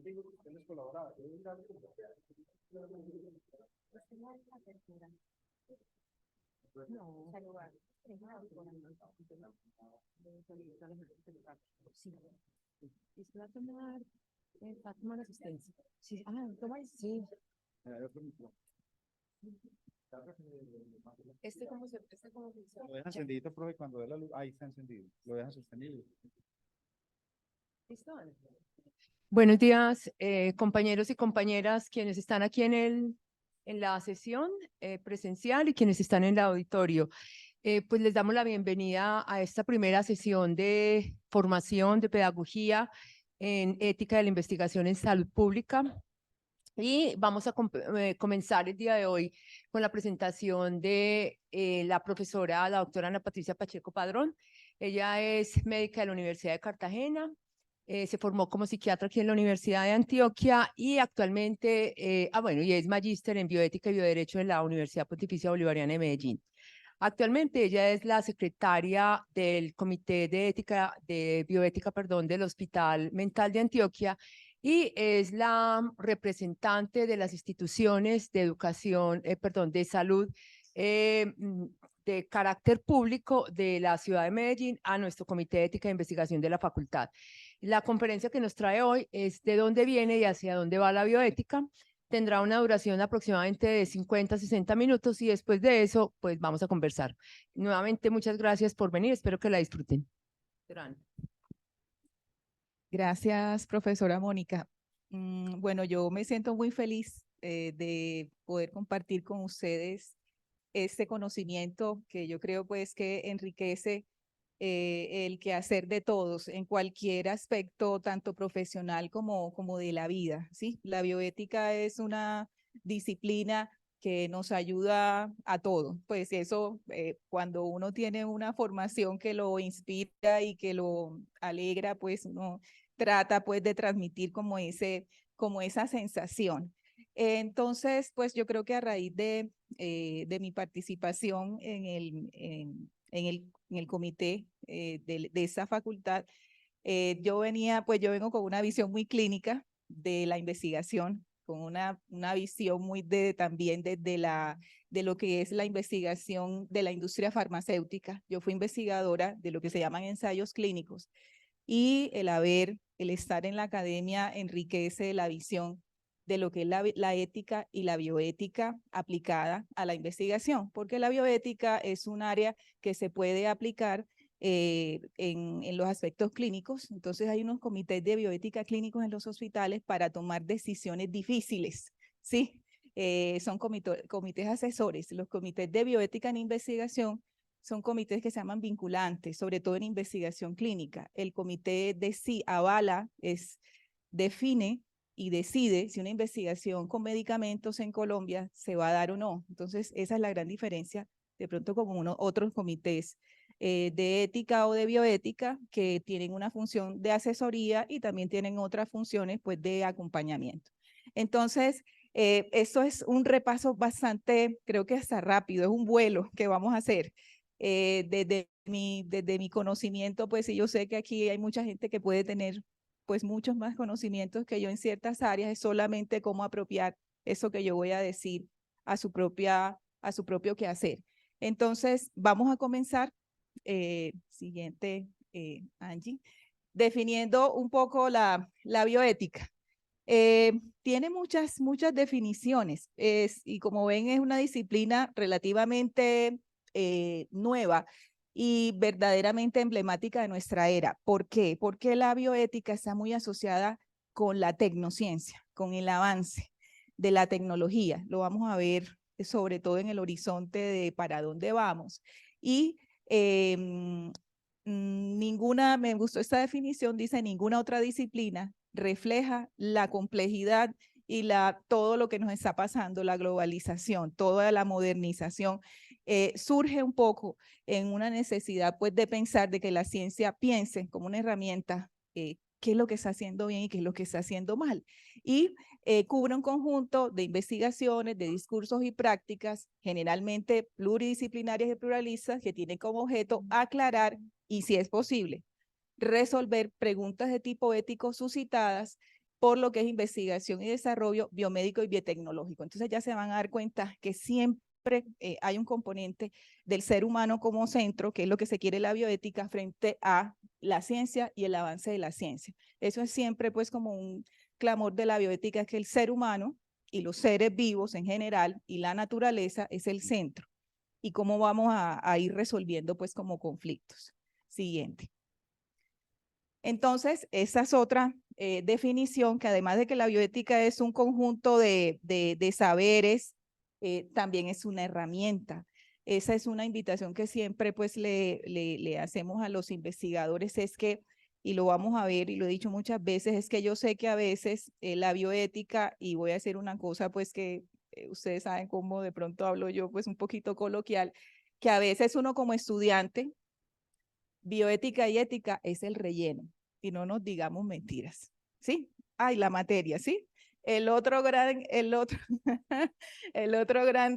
Va a tomar, va a tomar asistencia. Sí, toma, sí. Este cómo se Lo deja encendidito, profe, cuando ve la luz. Ahí está encendido. Lo deja sostenido. ¿Listo? Buenos días, compañeros y compañeras, quienes están aquí en la sesión presencial y quienes están en el auditorio. Pues les damos la bienvenida a esta primera sesión de formación de pedagogía en ética de la investigación en salud pública. Y vamos a comenzar el día de hoy con la presentación de la profesora, la doctora Ana Patricia Pacheco Padrón. Ella es médica de la Universidad de Cartagena, se formó como psiquiatra aquí en la Universidad de Antioquia y actualmente, y es magíster en bioética y bioderecho en la Universidad Pontificia Bolivariana de Medellín. Actualmente ella es la secretaria del Comité de Ética, de Bioética, perdón, del Hospital Mental de Antioquia y es la representante de las instituciones de educación, de salud de carácter público de la ciudad de Medellín a nuestro Comité de Ética e Investigación de la facultad. La conferencia que nos trae hoy es de dónde viene y hacia dónde va la bioética. Tendrá una duración aproximadamente de 50 a 60 minutos y después de eso, pues vamos a conversar. Nuevamente, muchas gracias por venir. Espero que la disfruten. Gracias, profesora Mónica. Bueno, yo me siento muy feliz de poder compartir con ustedes este conocimiento que yo creo pues que enriquece el quehacer de todos en cualquier aspecto, tanto profesional como de la vida, ¿sí? La bioética es una disciplina que nos ayuda a todo. Pues eso, cuando uno tiene una formación que lo inspira y que lo alegra, pues uno trata pues de transmitir como esa sensación. Entonces, pues yo creo que a raíz de mi participación en el comité de esa facultad, yo vengo con una visión muy clínica de la investigación, con una visión muy también de lo que es la investigación de la industria farmacéutica. Yo fui investigadora de lo que se llaman ensayos clínicos y el estar en la academia enriquece la visión de lo que es la ética y la bioética aplicada a la investigación, porque la bioética es un área que se puede aplicar en los aspectos clínicos. Entonces hay unos comités de bioética clínicos en los hospitales para tomar decisiones difíciles, ¿sí? Son comités asesores. Los comités de bioética en investigación son comités que se llaman vinculantes, sobre todo en investigación clínica. El comité avala, define y decide si una investigación con medicamentos en Colombia se va a dar o no. Entonces, esa es la gran diferencia, de pronto como otros comités de ética o de bioética que tienen una función de asesoría y también tienen otras funciones pues, de acompañamiento. Entonces, esto es un repaso bastante, creo que hasta rápido, es un vuelo que vamos a hacer. Desde mi conocimiento, pues sí, yo sé que aquí hay mucha gente que puede tener pues muchos más conocimientos que yo en ciertas áreas, es solamente cómo apropiar eso que yo voy a decir a su propio quehacer. Entonces, vamos a comenzar. Siguiente, Angie, definiendo un poco la bioética. Tiene muchas definiciones y como ven es una disciplina relativamente nueva y verdaderamente emblemática de nuestra era. ¿Por qué? Porque la bioética está muy asociada con la tecnociencia, con el avance de la tecnología. Lo vamos a ver sobre todo en el horizonte de para dónde vamos. Y me gustó esta definición, dice ninguna otra disciplina refleja la complejidad y todo lo que nos está pasando, la globalización, toda la modernización, surge un poco en una necesidad pues de pensar, de que la ciencia piense como una herramienta, qué es lo que está haciendo bien y qué es lo que está haciendo mal. Y cubre un conjunto de investigaciones, de discursos y prácticas, generalmente pluridisciplinarias y pluralistas, que tienen como objeto aclarar y, si es posible, resolver preguntas de tipo ético suscitadas por lo que es investigación y desarrollo biomédico y biotecnológico. Entonces ya se van a dar cuenta que siempre hay un componente del ser humano como centro, que es lo que se quiere la bioética frente a la ciencia y el avance de la ciencia. Eso es siempre pues como un clamor de la bioética, es que el ser humano y los seres vivos en general y la naturaleza es el centro. Y cómo vamos a ir resolviendo pues como conflictos. Siguiente. Entonces, esa es otra definición, que además de que la bioética es un conjunto de saberes, también es una herramienta. Esa es una invitación que siempre pues le hacemos a los investigadores, es que, y lo vamos a ver y lo he dicho muchas veces, es que yo sé que a veces la bioética, y voy a decir una cosa pues que ustedes saben cómo de pronto hablo yo pues un poquito coloquial, que a veces uno como estudiante, bioética y ética es el relleno, y no nos digamos mentiras, ¿sí? Ay, la materia, ¿sí? El otro gran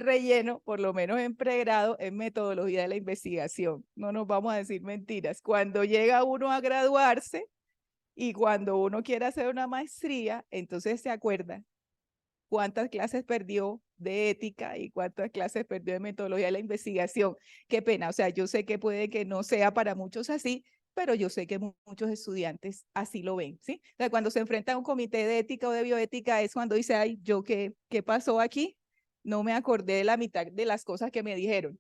relleno, por lo menos en pregrado, es metodología de la investigación. No nos vamos a decir mentiras. Cuando llega uno a graduarse y cuando uno quiere hacer una maestría, entonces se acuerda cuántas clases perdió de ética y cuántas clases perdió de metodología de la investigación. Qué pena, o sea, yo sé que puede que no sea para muchos así, pero yo sé que muchos estudiantes así lo ven, ¿sí? O sea, cuando se enfrenta a un comité de ética o de bioética es cuando dice, ay, ¿yo qué pasó aquí? No me acordé de la mitad de las cosas que me dijeron.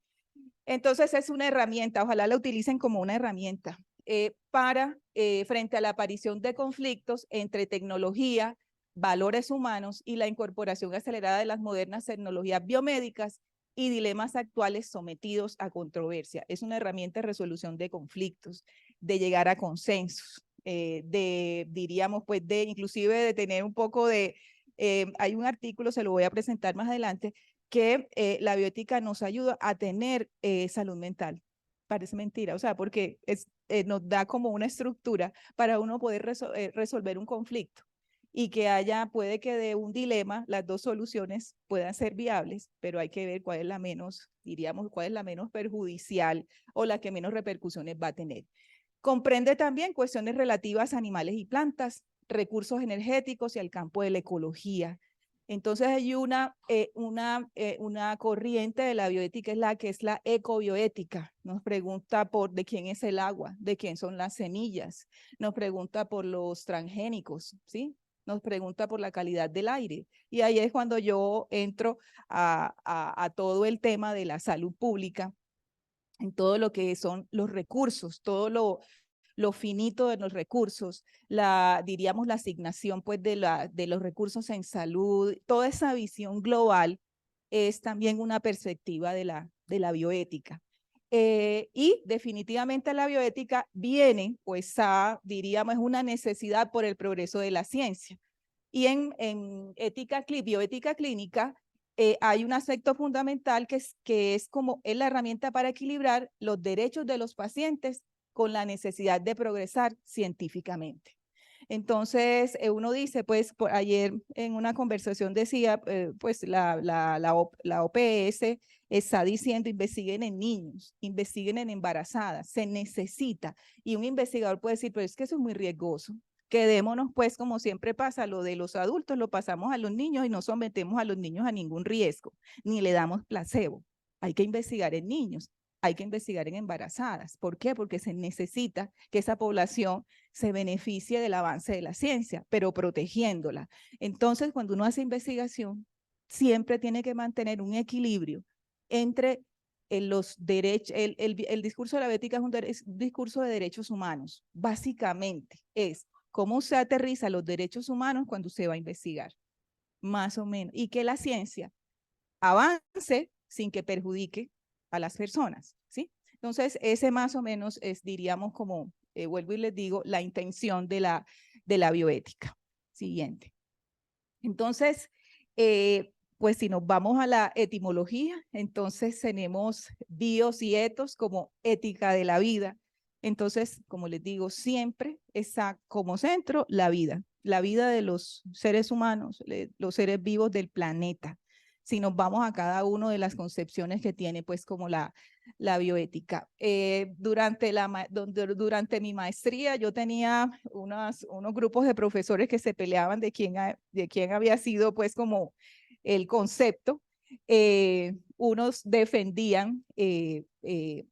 Entonces es una herramienta, ojalá la utilicen como una herramienta frente a la aparición de conflictos entre tecnología, valores humanos y la incorporación acelerada de las modernas tecnologías biomédicas y dilemas actuales sometidos a controversia. Es una herramienta de resolución de conflictos, de llegar a consensos, diríamos, pues, inclusive de tener un poco de, hay un artículo, se lo voy a presentar más adelante, que la bioética nos ayuda a tener salud mental. Parece mentira, o sea, porque nos da como una estructura para uno poder resolver un conflicto y que puede que de un dilema las dos soluciones puedan ser viables, pero hay que ver cuál es la menos, diríamos, cuál es la menos perjudicial o la que menos repercusiones va a tener. Comprende también cuestiones relativas a animales y plantas, recursos energéticos y al campo de la ecología. Entonces hay una corriente de la bioética, es la ecobioética. Nos pregunta de quién es el agua, de quién son las semillas, nos pregunta por los transgénicos, ¿sí? Nos pregunta por la calidad del aire. Y ahí es cuando yo entro a todo el tema de la salud pública, en todo lo que son los recursos, todo lo finito de los recursos, diríamos la asignación pues de los recursos en salud, toda esa visión global es también una perspectiva de la bioética. Y definitivamente la bioética viene pues diríamos, es una necesidad por el progreso de la ciencia. Y en bioética clínica, hay un aspecto fundamental que es la herramienta para equilibrar los derechos de los pacientes con la necesidad de progresar científicamente. Entonces, uno dice, pues, ayer en una conversación decía, pues, la OPS está diciendo, investiguen en niños, investiguen en embarazadas, se necesita. Y un investigador puede decir, pero es que eso es muy riesgoso. Quedémonos, pues, como siempre pasa, lo de los adultos lo pasamos a los niños y no sometemos a los niños a ningún riesgo, ni le damos placebo. Hay que investigar en niños, hay que investigar en embarazadas. ¿Por qué? Porque se necesita que esa población se beneficie del avance de la ciencia, pero protegiéndola. Entonces, cuando uno hace investigación, siempre tiene que mantener un equilibrio entre los derechos, el discurso de la bioética es un discurso de derechos humanos. Básicamente es cómo se aterriza los derechos humanos cuando se va a investigar, más o menos, y que la ciencia avance sin que perjudique a las personas, ¿sí? Entonces, ese más o menos es, diríamos, como, vuelvo y les digo, la intención de la bioética. Siguiente. Entonces, pues si nos vamos a la etimología, entonces tenemos bios y etos como ética de la vida. Entonces, como les digo, siempre está como centro la vida de los seres humanos, los seres vivos del planeta. Si nos vamos a cada una de las concepciones que tiene, pues como la bioética. Durante mi maestría yo tenía unos grupos de profesores que se peleaban de quién había sido pues como el concepto. Unos defendían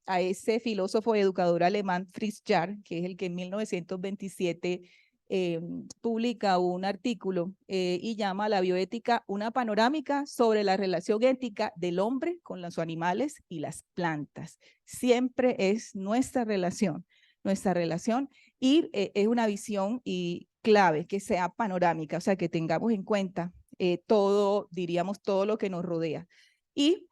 a ese filósofo y educador alemán Fritz Jarr, que es el que en 1927 publica un artículo y llama la bioética una panorámica sobre la relación ética del hombre con los animales y las plantas. Siempre es nuestra relación y es una visión y clave que sea panorámica, o sea, que tengamos en cuenta todo, diríamos, todo lo que nos rodea. Y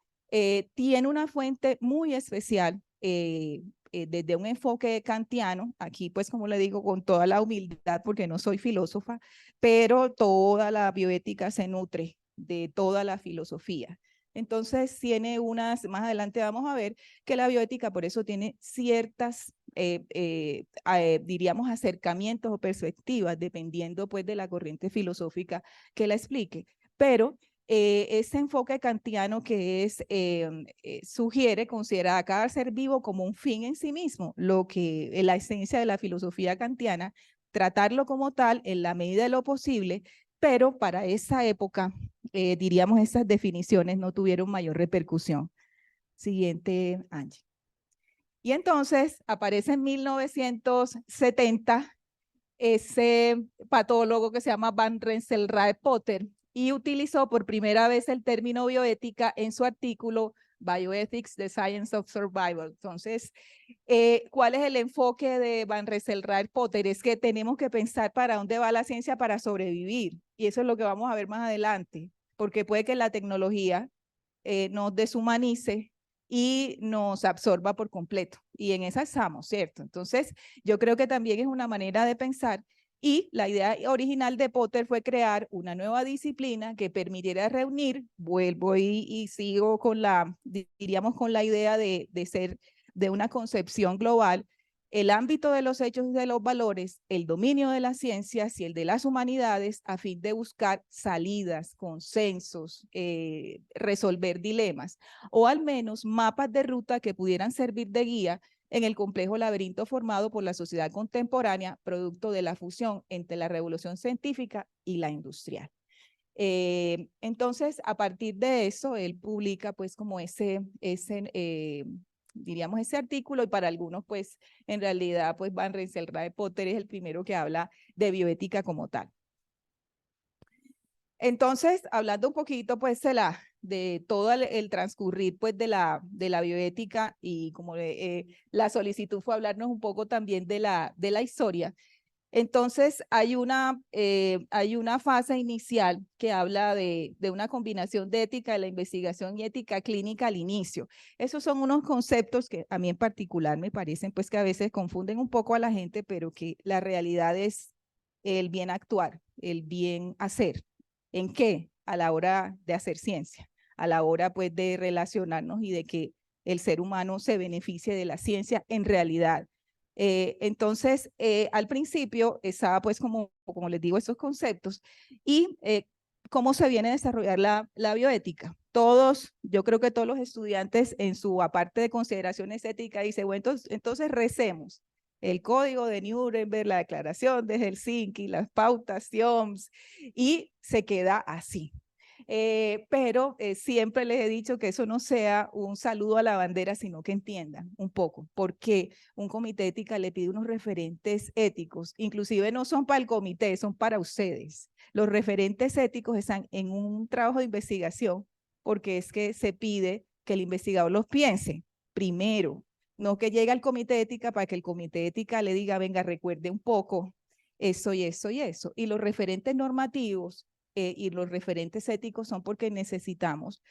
tiene una fuente muy especial desde un enfoque kantiano, aquí pues como le digo con toda la humildad porque no soy filósofa, pero toda la bioética se nutre de toda la filosofía. Entonces tiene más adelante vamos a ver que la bioética por eso tiene ciertas, diríamos, acercamientos o perspectivas dependiendo pues de la corriente filosófica que la explique. Pero ese enfoque kantiano que sugiere considerar a cada ser vivo como un fin en sí mismo, lo que es la esencia de la filosofía kantiana, tratarlo como tal en la medida de lo posible, pero para esa época, diríamos, esas definiciones no tuvieron mayor repercusión. Siguiente, Angie. Y entonces aparece en 1970 ese patólogo que se llama Van Rensselaer Potter y utilizó por primera vez el término bioética en su artículo Bioethics, the Science of Survival. Entonces, ¿cuál es el enfoque de Van Rensselaer Potter? Es que tenemos que pensar para dónde va la ciencia para sobrevivir. Y eso es lo que vamos a ver más adelante, porque puede que la tecnología nos deshumanice y nos absorba por completo. Y en esa estamos, ¿cierto? Entonces, yo creo que también es una manera de pensar y la idea original de Potter fue crear una nueva disciplina que permitiera reunir, vuelvo y sigo con diríamos con la idea de ser de una concepción global, el ámbito de los hechos y de los valores, el dominio de las ciencias y el de las humanidades a fin de buscar salidas, consensos, resolver dilemas o al menos mapas de ruta que pudieran servir de guía en el complejo laberinto formado por la sociedad contemporánea, producto de la fusión entre la revolución científica y la industrial. Entonces, a partir de eso, él publica pues como diríamos ese artículo y para algunos pues en realidad pues Van Rensselaer Potter es el primero que habla de bioética como tal. Entonces, hablando un poquito pues de todo el transcurrir pues de la bioética y como la solicitud fue hablarnos un poco también de la historia. Entonces, hay una fase inicial que habla de una combinación de ética de la investigación y ética clínica al inicio. Esos son unos conceptos que a mí en particular me parecen pues que a veces confunden un poco a la gente, pero que la realidad es el bien actuar, el bien hacer. ¿En qué? A la hora de hacer ciencia, a la hora pues de relacionarnos y de que el ser humano se beneficie de la ciencia en realidad. Entonces, al principio estaba pues como les digo, esos conceptos y cómo se viene a desarrollar la bioética. Yo creo que todos los estudiantes en su aparte de consideraciones éticas dicen, bueno, entonces recemos. El código de Nuremberg, la declaración de Helsinki, las pautas OMS y se queda así. Pero siempre les he dicho que eso no sea un saludo a la bandera, sino que entiendan un poco por qué un comité de ética le pide unos referentes éticos, inclusive no son para el comité, son para ustedes. Los referentes éticos están en un trabajo de investigación porque es que se pide que el investigador los piense primero, no que llegue al comité de ética para que el comité de ética le diga, venga, recuerde un poco eso y eso y eso. Y los referentes normativos y los referentes éticos son porque necesitamos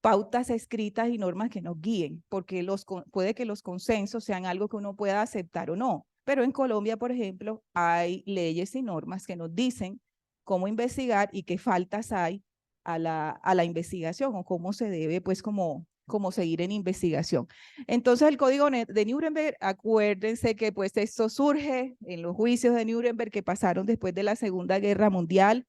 pautas escritas y normas que nos guíen, porque puede que los consensos sean algo que uno pueda aceptar o no. Pero en Colombia, por ejemplo, hay leyes y normas que nos dicen cómo investigar y qué faltas hay a la investigación o cómo se debe, pues, como seguir en investigación. Entonces, el Código de Nuremberg, acuérdense que pues esto surge en los juicios de Nuremberg que pasaron después de la Segunda Guerra Mundial.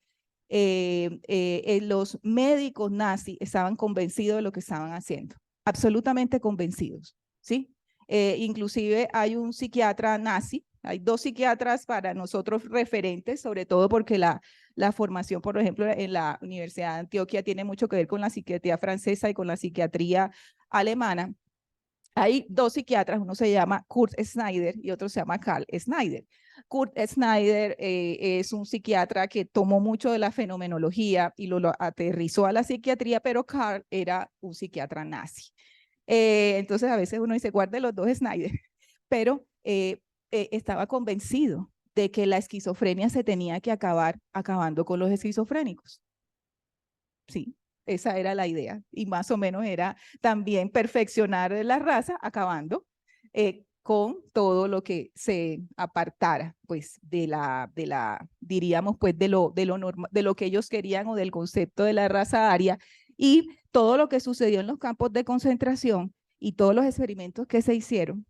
Los médicos nazis estaban convencidos de lo que estaban haciendo, absolutamente convencidos. ¿sí? Inclusive hay un psiquiatra nazi, hay 2 psiquiatras para nosotros referentes, sobre todo porque la formación, por ejemplo, en la Universidad de Antioquia tiene mucho que ver con la psiquiatría francesa y con la psiquiatría alemana. Hay 2 psiquiatras, uno se llama Kurt Snyder y otro se llama Carl Snyder. Kurt Snyder es un psiquiatra que tomó mucho de la fenomenología y lo aterrizó a la psiquiatría, pero Carl era un psiquiatra nazi. Entonces a veces uno dice, guarde los 2 Snyder, pero estaba convencido de que la esquizofrenia se tenía que acabar acabando con los esquizofrénicos. Sí, esa era la idea y más o menos era también perfeccionar la raza acabando con todo lo que se apartara pues diríamos pues de lo que ellos querían o del concepto de la raza aria y todo lo que sucedió en los campos de concentración y todos los experimentos que se hicieron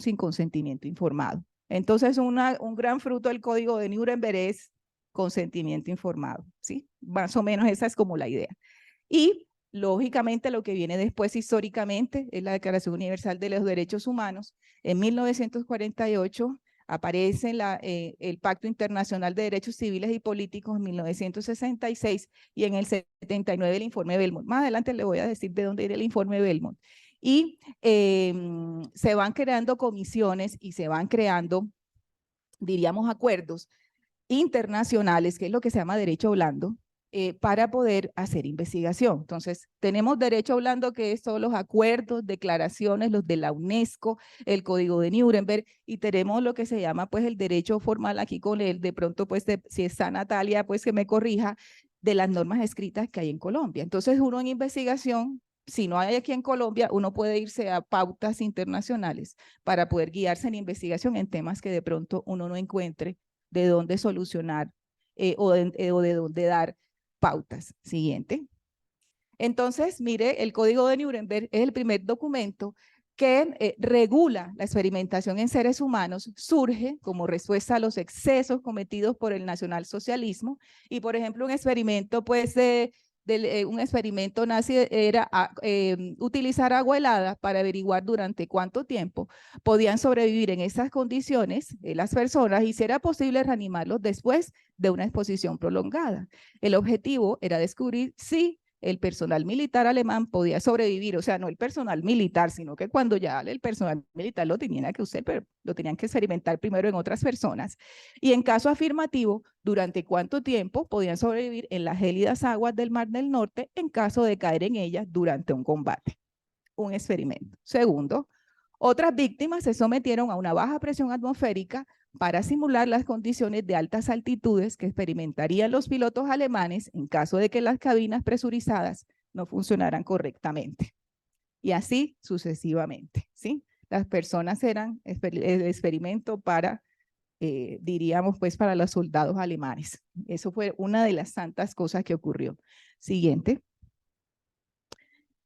sin consentimiento informado. Entonces un gran fruto del código de Nuremberg es consentimiento informado, ¿sí? Más o menos esa es como la idea. Y lógicamente lo que viene después históricamente es la Declaración Universal de los Derechos Humanos. En 1948 aparece el Pacto Internacional de Derechos Civiles y Políticos en 1966 y en el 79 el informe Belmont. Más adelante le voy a decir de dónde viene el informe Belmont. Y se van creando comisiones y se van creando, diríamos, acuerdos internacionales, que es lo que se llama derecho blando, para poder hacer investigación. Entonces, tenemos derecho blando, que es todos los acuerdos, declaraciones, los de la UNESCO, el Código de Nuremberg, y tenemos lo que se llama pues el derecho formal aquí con él, de pronto pues si está Natalia, pues que me corrija, de las normas escritas que hay en Colombia. Entonces, uno en investigación, si no hay aquí en Colombia, uno puede irse a pautas internacionales para poder guiarse en investigación en temas que de pronto uno no encuentre de dónde solucionar o de dónde dar pautas. Siguiente. Entonces, mire, el Código de Nuremberg es el primer documento que regula la experimentación en seres humanos, surge como respuesta a los excesos cometidos por el nacionalsocialismo y, por ejemplo, un experimento pues un experimento nazi era utilizar agua helada para averiguar durante cuánto tiempo podían sobrevivir en esas condiciones las personas y si era posible reanimarlos después de una exposición prolongada. El objetivo era descubrir si el personal militar alemán podía sobrevivir, o sea, no el personal militar, sino que cuando ya el personal militar lo tenían que usar, pero lo tenían que experimentar primero en otras personas. Y en caso afirmativo, ¿durante cuánto tiempo podían sobrevivir en las gélidas aguas del Mar del Norte en caso de caer en ellas durante un combate? Un experimento. Segundo, otras víctimas se sometieron a una baja presión atmosférica para simular las condiciones de altas altitudes que experimentarían los pilotos alemanes en caso de que las cabinas presurizadas no funcionaran correctamente. Y así sucesivamente, ¿sí? Las personas eran el experimento para, diríamos, pues para los soldados alemanes. Eso fue una de las tantas cosas que ocurrió. Siguiente.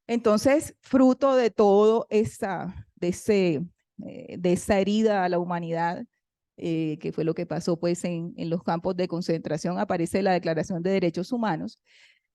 Entonces, fruto de todo de esa herida a la humanidad, que fue lo que pasó pues en los campos de concentración, aparece la Declaración de Derechos Humanos,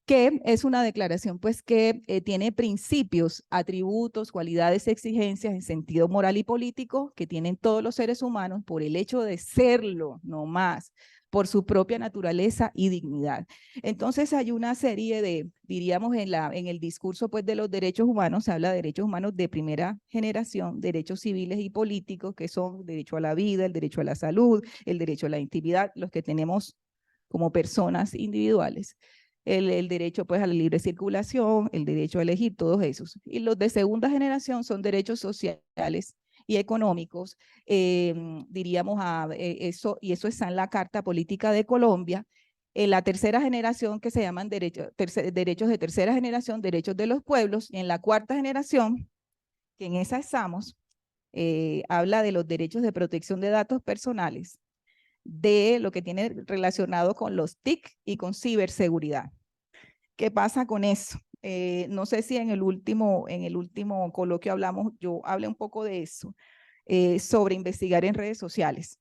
que es una declaración pues que tiene principios, atributos, cualidades, exigencias en sentido moral y político que tienen todos los seres humanos por el hecho de serlo, no más, por su propia naturaleza y dignidad. Entonces hay una serie de, diríamos en el discurso pues de los derechos humanos, se habla de derechos humanos de primera generación, derechos civiles y políticos, que son derecho a la vida, el derecho a la salud, el derecho a la intimidad, los que tenemos como personas individuales. El derecho pues a la libre circulación, el derecho a elegir, todos esos. Y los de segunda generación son derechos sociales y económicos, diríamos eso, y eso está en la Carta Política de Colombia. En la tercera generación, que se llaman derechos de tercera generación, derechos de los pueblos, y en la cuarta generación, que en esa estamos, habla de los derechos de protección de datos personales, de lo que tiene relacionado con los TIC y con ciberseguridad. ¿Qué pasa con eso? No sé si en el último coloquio yo hablé un poco de eso, sobre investigar en redes sociales.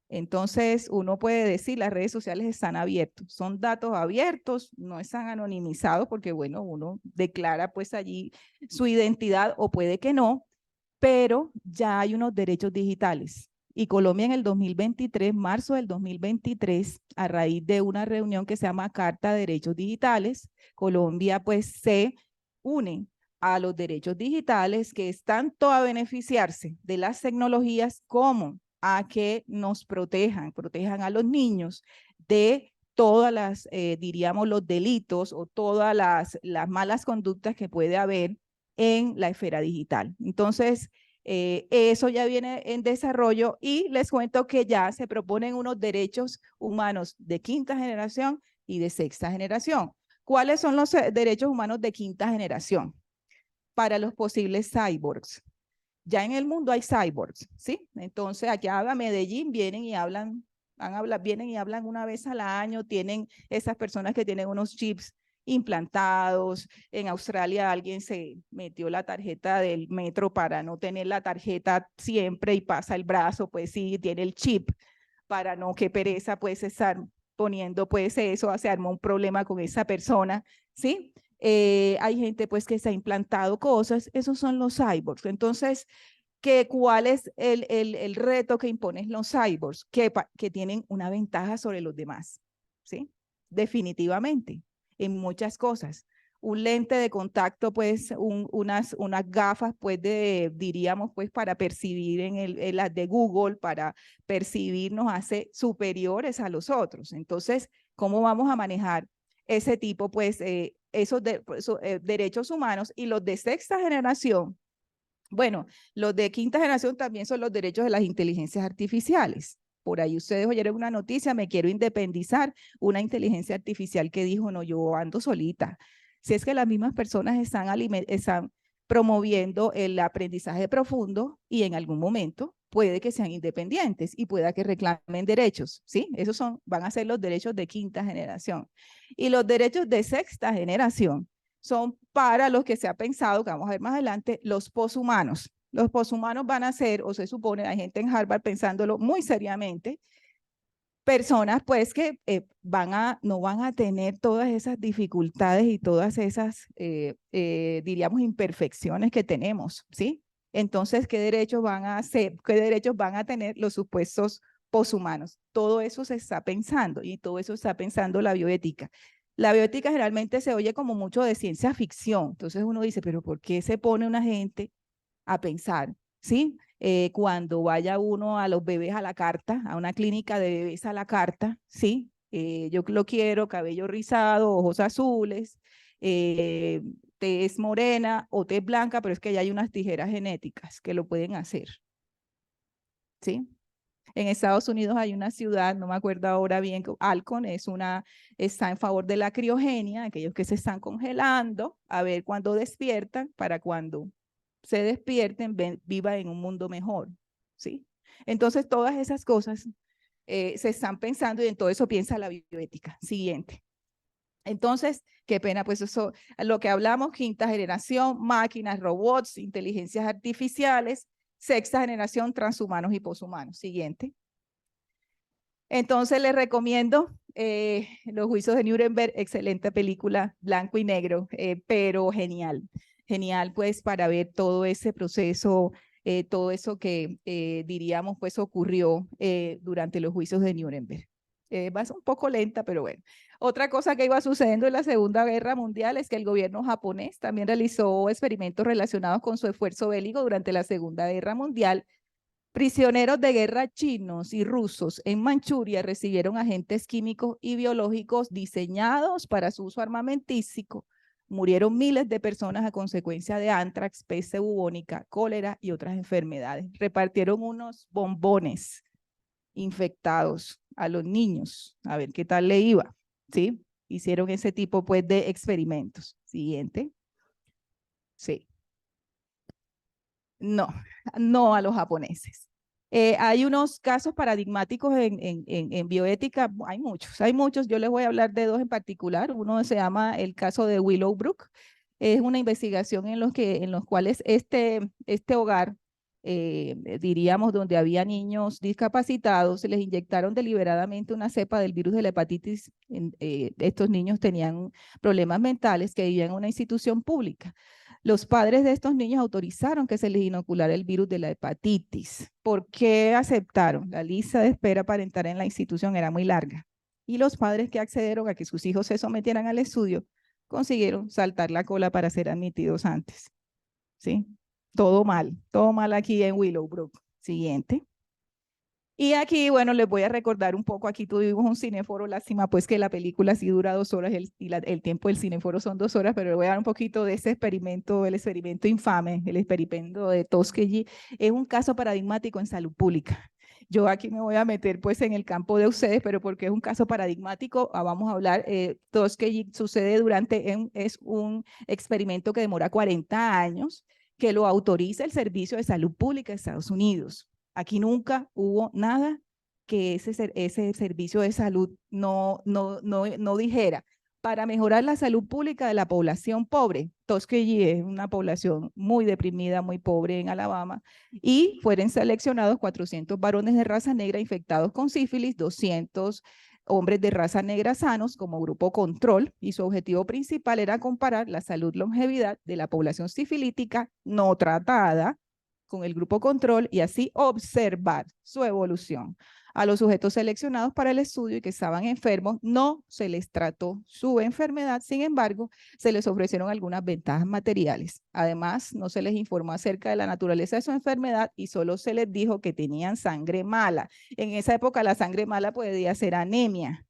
Entonces, uno puede decir, las redes sociales están abiertas, son datos abiertos, no están anonimizados porque, bueno, uno declara pues allí su identidad o puede que no, pero ya hay unos derechos digitales. Y Colombia en el 2023, marzo del 2023, a raíz de una reunión que se llama Carta de Derechos Digitales, Colombia pues se une a los derechos digitales que es tanto a beneficiarse de las tecnologías como a que nos protejan a los niños de todas las, diríamos, los delitos o todas las malas conductas que puede haber en la esfera digital. Entonces, eso ya viene en desarrollo y les cuento que ya se proponen unos derechos humanos de quinta generación y de sexta generación. ¿Cuáles son los derechos humanos de quinta generación? Para los posibles cyborgs. Ya en el mundo hay cyborgs, ¿sí? Entonces, aquí a Medellín vienen y hablan, vienen y hablan una vez al año, tienen esas personas que tienen unos chips implantados. En Australia alguien se metió la tarjeta del metro para no tener la tarjeta siempre y pasa el brazo, pues sí, tiene el chip para no, qué pereza, pues estar poniendo pues eso, se armó un problema con esa persona, ¿sí? Hay gente pues que se ha implantado cosas, esos son los cyborgs. Entonces, ¿cuál es el reto que imponen los cyborgs? Que tienen una ventaja sobre los demás, ¿sí? Definitivamente, en muchas cosas. Un lente de contacto, pues, unas gafas, pues, diríamos, pues, para percibir en las de Google, para percibir nos hace superiores a los otros. Entonces, ¿cómo vamos a manejar ese tipo, pues, esos derechos humanos? Y los de sexta generación, bueno, los de quinta generación también son los derechos de las inteligencias artificiales. Por ahí ustedes oyeron una noticia, me quiero independizar, una inteligencia artificial que dijo, no, yo ando solita. Si es que las mismas personas están promoviendo el aprendizaje profundo y en algún momento puede que sean independientes y pueda que reclamen derechos, ¿sí? Esos van a ser los derechos de quinta generación. Y los derechos de sexta generación son para los que se ha pensado, que vamos a ver más adelante, los poshumanos. Los poshumanos van a ser, o se supone, hay gente en Harvard pensándolo muy seriamente, personas pues que no van a tener todas esas dificultades y todas esas, diríamos, imperfecciones que tenemos, ¿sí? Entonces, ¿qué derechos van a tener los supuestos poshumanos? Todo eso se está pensando y todo eso está pensando la bioética. La bioética generalmente se oye como mucho de ciencia ficción, entonces uno dice, pero ¿por qué se pone una gente a pensar? ¿Sí? Cuando vaya uno a los bebés a la carta, a una clínica de bebés a la carta, ¿sí? Yo lo quiero, cabello rizado, ojos azules, tez morena o tez blanca, pero es que ya hay unas tijeras genéticas que lo pueden hacer, ¿sí? En Estados Unidos hay una ciudad, no me acuerdo ahora bien, Alcon está en favor de la criogenia, aquellos que se están congelando, a ver cuándo despiertan, para cuando se despierten, vivan en un mundo mejor, ¿sí? Entonces, todas esas cosas se están pensando y en todo eso piensa la bioética. Siguiente. Entonces, qué pena, pues eso, lo que hablamos, quinta generación, máquinas, robots, inteligencias artificiales, sexta generación, transhumanos y poshumanos. Siguiente. Entonces, les recomiendo Los Juicios de Nuremberg, excelente película, blanco y negro, pero genial. Genial, pues, para ver todo ese proceso, todo eso que diríamos, pues, ocurrió durante los juicios de Nuremberg. Va a ser un poco lenta, pero bueno. Otra cosa que iba sucediendo en la Segunda Guerra Mundial es que el gobierno japonés también realizó experimentos relacionados con su esfuerzo bélico durante la Segunda Guerra Mundial. Prisioneros de guerra chinos y rusos en Manchuria recibieron agentes químicos y biológicos diseñados para su uso armamentístico. Murieron miles de personas a consecuencia de antrax, peste bubónica, cólera y otras enfermedades. Repartieron unos bombones infectados a los niños, a ver qué tal le iba, ¿sí? Hicieron ese tipo, pues, de experimentos. Siguiente. Sí. No, no a los japoneses. Hay unos casos paradigmáticos en bioética, hay muchos, yo les voy a hablar de dos en particular. Uno se llama el caso de Willowbrook, es una investigación en los cuales este hogar, diríamos, donde había niños discapacitados, se les inyectaron deliberadamente una cepa del virus de la hepatitis. Estos niños tenían problemas mentales que vivían en una institución pública. Los padres de estos niños autorizaron que se les inoculara el virus de la hepatitis. ¿Por qué aceptaron? La lista de espera para entrar en la institución era muy larga. Y los padres que accedieron a que sus hijos se sometieran al estudio consiguieron saltar la cola para ser admitidos antes. ¿Sí? Todo mal aquí en Willowbrook. Siguiente. Y aquí, bueno, les voy a recordar un poco, aquí tuvimos un cineforo, lástima pues que la película sí dura 2 horas y el tiempo del cineforo son 2 horas, pero les voy a dar un poquito de ese experimento, el experimento infame, el experimento de Tuskegee. Es un caso paradigmático en salud pública. Yo aquí me voy a meter pues en el campo de ustedes, pero porque es un caso paradigmático, vamos a hablar, Tuskegee sucede es un experimento que demora 40 años, que lo autoriza el Servicio de Salud Pública de Estados Unidos. Aquí nunca hubo nada que ese servicio de salud no dijera. Para mejorar la salud pública de la población pobre, Tuskegee es una población muy deprimida, muy pobre en Alabama, y fueron seleccionados 400 varones de raza negra infectados con sífilis, 200 hombres de raza negra sanos como grupo control, y su objetivo principal era comparar la longevidad de la población sifilítica no tratada con el grupo control y así observar su evolución. A los sujetos seleccionados para el estudio y que estaban enfermos no se les trató su enfermedad, sin embargo, se les ofrecieron algunas ventajas materiales. Además, no se les informó acerca de la naturaleza de su enfermedad y solo se les dijo que tenían sangre mala. En esa época la sangre mala podía ser anemia.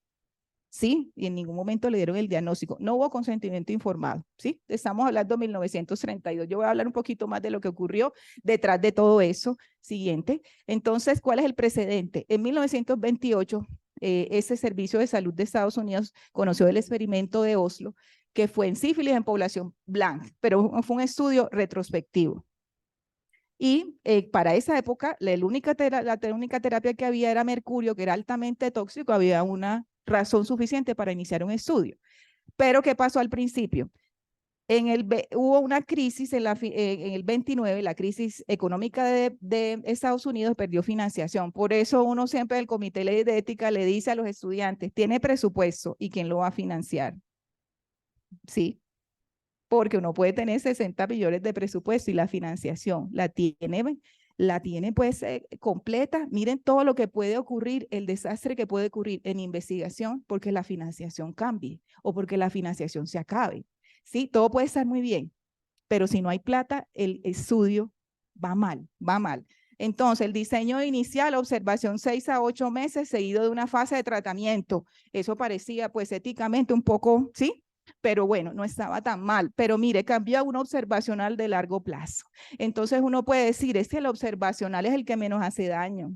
¿Sí? Y en ningún momento le dieron el diagnóstico. No hubo consentimiento informado, ¿sí? Estamos hablando de 1932. Yo voy a hablar un poquito más de lo que ocurrió detrás de todo eso. Siguiente. Entonces, ¿cuál es el precedente? En 1928, ese Servicio de Salud de Estados Unidos conoció el experimento de Oslo, que fue en sífilis en población blanca, pero fue un estudio retrospectivo. Y para esa época, la única terapia que había era mercurio, que era altamente tóxico, había una razón suficiente para iniciar un estudio. Pero ¿qué pasó al principio? Hubo una crisis en el 29, la crisis económica de Estados Unidos perdió financiación. Por eso uno siempre del Comité de Ley de Ética le dice a los estudiantes, tiene presupuesto y quién lo va a financiar. ¿Sí? Porque uno puede tener 60 millones de presupuesto y la financiación la tiene pues completa. Miren todo lo que puede ocurrir, el desastre que puede ocurrir en investigación porque la financiación cambie o porque la financiación se acabe. Sí, todo puede estar muy bien, pero si no hay plata, el estudio va mal, va mal. Entonces, el diseño inicial, observación 6 a 8 meses, seguido de una fase de tratamiento. Eso parecía pues éticamente un poco, ¿sí? Pero bueno, no estaba tan mal. Pero mire, cambió a un observacional de largo plazo. Entonces uno puede decir, es que el observacional es el que menos hace daño.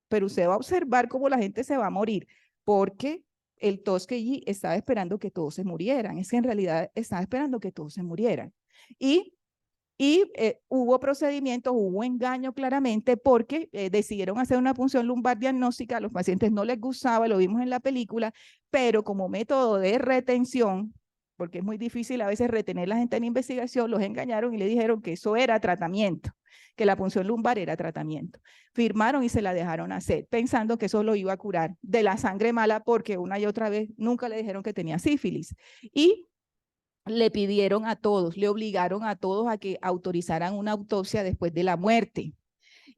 Pero usted va a observar cómo la gente se va a morir, porque el Tuskegee estaba esperando que todos se murieran. Es que en realidad estaba esperando que todos se murieran. Y hubo procedimientos, hubo engaño claramente porque decidieron hacer una punción lumbar diagnóstica, a los pacientes no les gustaba, lo vimos en la película, pero como método de retención, porque es muy difícil a veces retener a la gente en investigación, los engañaron y le dijeron que eso era tratamiento, que la punción lumbar era tratamiento. Firmaron y se la dejaron hacer, pensando que eso lo iba a curar de la sangre mala, porque una y otra vez nunca le dijeron que tenía sífilis. Y le pidieron a todos, le obligaron a todos a que autorizaran una autopsia después de la muerte.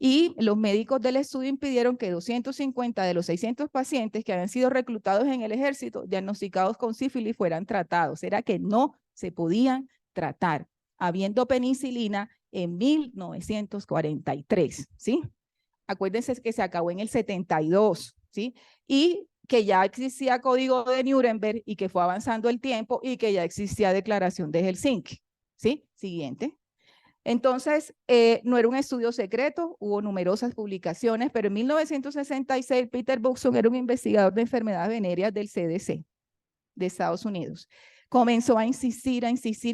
Y los médicos del estudio impidieron que 250 de los 600 pacientes que habían sido reclutados en el ejército, diagnosticados con sífilis, fueran tratados. Era que no se podían tratar, habiendo penicilina en 1943, ¿sí? Acuérdense que se acabó en el 72, ¿sí? Y que ya existía código de Nuremberg y que fue avanzando el tiempo y que ya existía declaración de Helsinki, ¿sí? Siguiente. Entonces, no era un estudio secreto, hubo numerosas publicaciones, pero en 1966 Peter Buxton era un investigador de enfermedades venéreas del CDC de Estados Unidos. Comenzó a insistir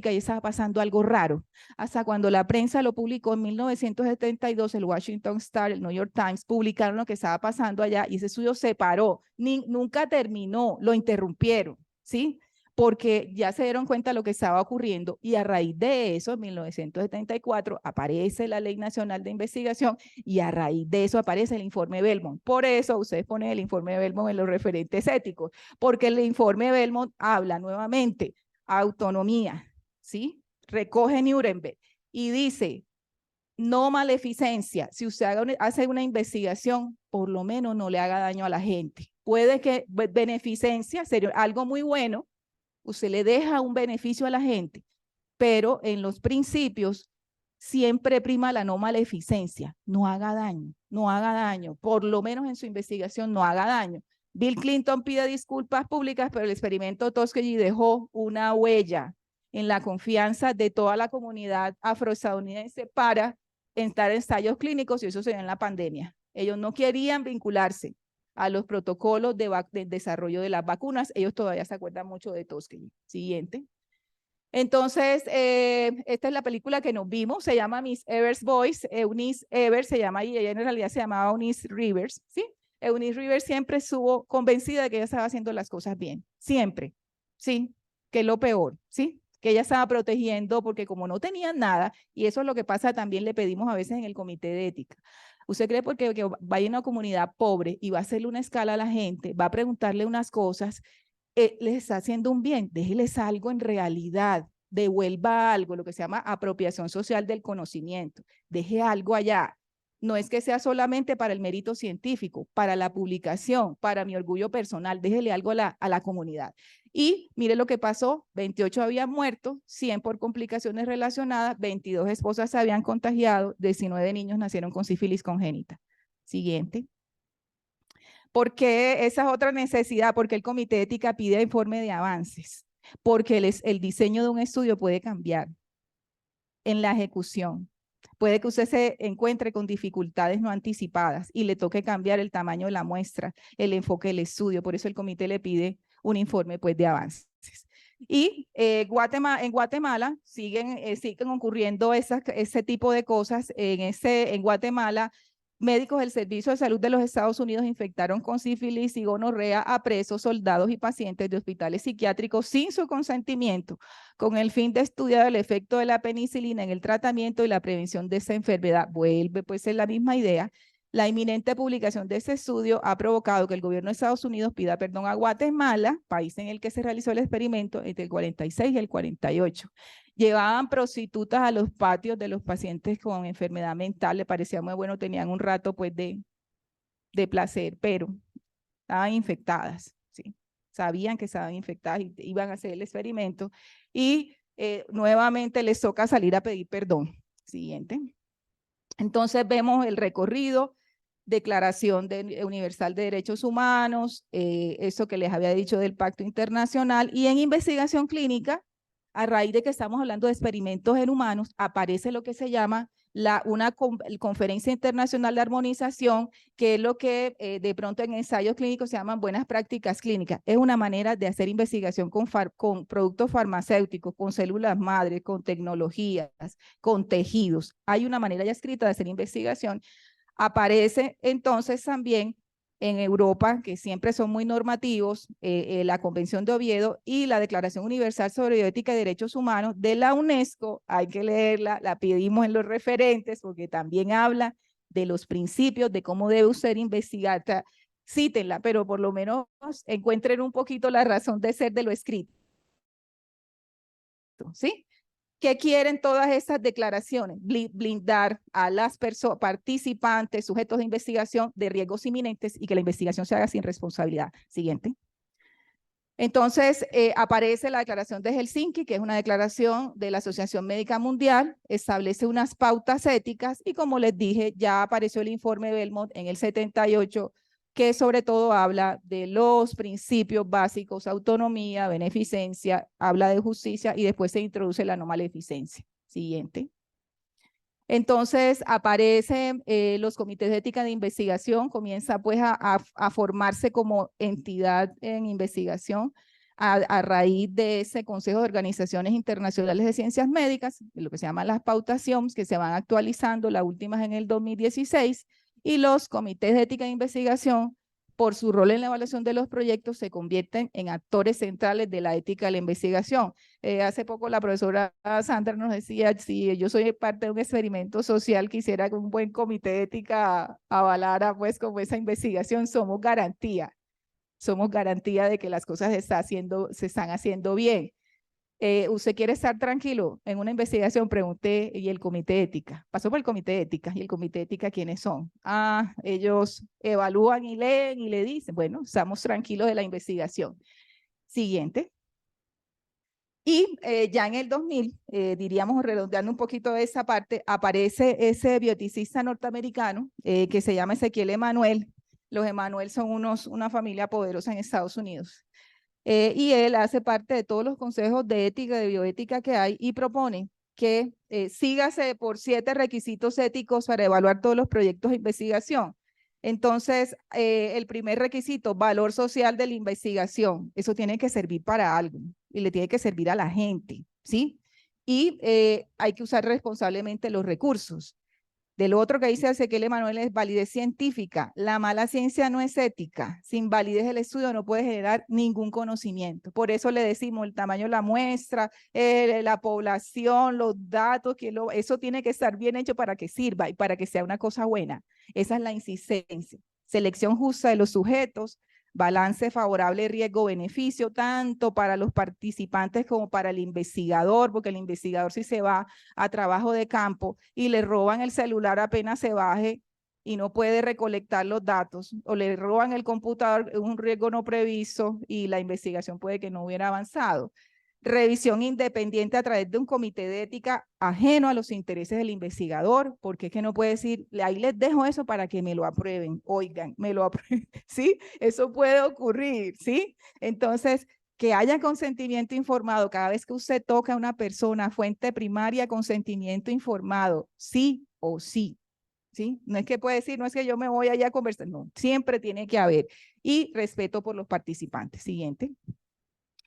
que ahí estaba pasando algo raro, hasta cuando la prensa lo publicó en 1972, el Washington Star, el New York Times, publicaron lo que estaba pasando allá y ese estudio se paró, nunca terminó, lo interrumpieron, ¿sí? Porque ya se dieron cuenta de lo que estaba ocurriendo y a raíz de eso, en 1974, aparece la Ley Nacional de Investigación y a raíz de eso aparece el informe Belmont. Por eso ustedes ponen el informe Belmont en los referentes éticos, porque el informe Belmont habla nuevamente autonomía, ¿sí? recoge Nuremberg y dice, no maleficencia, si usted hace una investigación, por lo menos no le haga daño a la gente. Puede que beneficencia sería algo muy bueno, usted le deja un beneficio a la gente, pero en los principios siempre prima la no maleficencia, no haga daño, por lo menos en su investigación no haga daño. Bill Clinton pide disculpas públicas, pero el experimento Tuskegee dejó una huella en la confianza de toda la comunidad afroestadounidense para entrar en ensayos clínicos, y eso se dio en la pandemia. Ellos no querían vincularse a los protocolos de desarrollo de las vacunas. Ellos todavía se acuerdan mucho de Tuskegee. Siguiente. Entonces, esta es la película que nos vimos, se llama Miss Evers' Voice, Eunice Evers se llama, y ella en realidad se llamaba Eunice Rivers, ¿sí? Eunice Rivers siempre estuvo convencida de que ella estaba haciendo las cosas bien, siempre, ¿sí? Que es lo peor, ¿sí? Que ella estaba protegiendo porque como no tenían nada, y eso es lo que pasa, también le pedimos a veces en el comité de ética. ¿Usted cree porque que vaya a una comunidad pobre y va a hacerle una escala a la gente, va a preguntarle unas cosas, les está haciendo un bien? Déjeles algo en realidad, devuelva algo, lo que se llama apropiación social del conocimiento, deje algo allá. No es que sea solamente para el mérito científico, para la publicación, para mi orgullo personal, déjele algo a la comunidad. Y mire lo que pasó, 28 habían muerto, 100 por complicaciones relacionadas, 22 esposas se habían contagiado, 19 niños nacieron con sífilis congénita. Siguiente. ¿Por qué esa es otra necesidad? Porque el comité de ética pide informe de avances, porque el diseño de un estudio puede cambiar en la ejecución. Puede que usted se encuentre con dificultades no anticipadas y le toque cambiar el tamaño de la muestra, el enfoque del estudio. Por eso el comité le pide un informe pues, de avances. Y en Guatemala siguen ocurriendo ese tipo de cosas. En Guatemala, médicos del Servicio de Salud de los Estados Unidos infectaron con sífilis y gonorrea a presos, soldados y pacientes de hospitales psiquiátricos sin su consentimiento, con el fin de estudiar el efecto de la penicilina en el tratamiento y la prevención de esa enfermedad. Vuelve pues en la misma idea. La inminente publicación de ese estudio ha provocado que el gobierno de Estados Unidos pida perdón a Guatemala, país en el que se realizó el experimento, entre el 46 y el 48. Llevaban prostitutas a los patios de los pacientes con enfermedad mental, le parecía muy bueno, tenían un rato pues de placer, pero estaban infectadas, ¿sí? Sabían que estaban infectadas y iban a hacer el experimento y nuevamente les toca salir a pedir perdón. Siguiente. Entonces vemos el recorrido, Declaración Universal de Derechos Humanos, eso que les había dicho del Pacto Internacional, y en investigación clínica, a raíz de que estamos hablando de experimentos en humanos, aparece lo que se llama una conferencia internacional de armonización, que es lo que de pronto en ensayos clínicos se llaman buenas prácticas clínicas. Es una manera de hacer investigación con productos farmacéuticos, con células madres, con tecnologías, con tejidos. Hay una manera ya escrita de hacer investigación. Aparece entonces también en Europa, que siempre son muy normativos, la Convención de Oviedo y la Declaración Universal sobre Bioética y Derechos Humanos de la UNESCO. Hay que leerla, la pedimos en los referentes porque también habla de los principios, de cómo debe usted investigar. Cítenla, pero por lo menos encuentren un poquito la razón de ser de lo escrito. ¿Sí? ¿Qué quieren todas estas declaraciones? Blindar a las participantes, sujetos de investigación de riesgos inminentes y que la investigación se haga sin responsabilidad. Siguiente. Entonces, aparece la Declaración de Helsinki, que es una declaración de la Asociación Médica Mundial, establece unas pautas éticas y como les dije, ya apareció el informe Belmont en el 78, que sobre todo habla de los principios básicos, autonomía, beneficencia, habla de justicia y después se introduce la no maleficencia. Siguiente. Entonces aparecen los comités de ética de investigación, comienza pues a formarse como entidad en investigación a raíz de ese Consejo de Organizaciones Internacionales de Ciencias Médicas, lo que se llama las pautas CIOMS, que se van actualizando, las últimas en el 2016, y los comités de ética de investigación, por su rol en la evaluación de los proyectos, se convierten en actores centrales de la ética de la investigación. Hace poco la profesora Sandra nos decía, si yo soy parte de un experimento social, quisiera que un buen comité de ética avalara pues como esa investigación. Somos garantía de que las cosas se están haciendo bien. ¿Usted quiere estar tranquilo? En una investigación pregunté, ¿y el comité de ética? Pasó por el comité de ética. ¿Y el comité de ética quiénes son? Ah, ellos evalúan y leen y le dicen, bueno, estamos tranquilos de la investigación. Siguiente. Y ya en el 2000, diríamos redondeando un poquito de esa parte, aparece ese bioticista norteamericano que se llama Ezequiel Emanuel. Los Emanuel son una familia poderosa en Estados Unidos. Y él hace parte de todos los consejos de ética, de bioética que hay y propone que sígase por 7 requisitos éticos para evaluar todos los proyectos de investigación. Entonces, el primer requisito, valor social de la investigación. Eso tiene que servir para algo y le tiene que servir a la gente, ¿sí? Y hay que usar responsablemente los recursos. Del otro que dice Ezequiel Emanuel es validez científica. La mala ciencia no es ética. Sin validez el estudio no puede generar ningún conocimiento. Por eso le decimos el tamaño de la muestra, la población, los datos, eso tiene que estar bien hecho para que sirva y para que sea una cosa buena. Esa es la insistencia. Selección justa de los sujetos, balance favorable riesgo-beneficio, tanto para los participantes como para el investigador, porque el investigador si se va a trabajo de campo y le roban el celular apenas se baje y no puede recolectar los datos, o le roban el computador, es un riesgo no previsto y la investigación puede que no hubiera avanzado. Revisión independiente a través de un comité de ética ajeno a los intereses del investigador, porque es que no puede decir, ahí les dejo eso para que me lo aprueben, oigan, me lo aprueben, ¿sí? Eso puede ocurrir, ¿sí? Entonces, que haya consentimiento informado cada vez que usted toca a una persona, fuente primaria, consentimiento informado, sí o sí, ¿sí? No es que puede decir, no es que yo me voy allá a conversar, no, siempre tiene que haber. Y respeto por los participantes. Siguiente.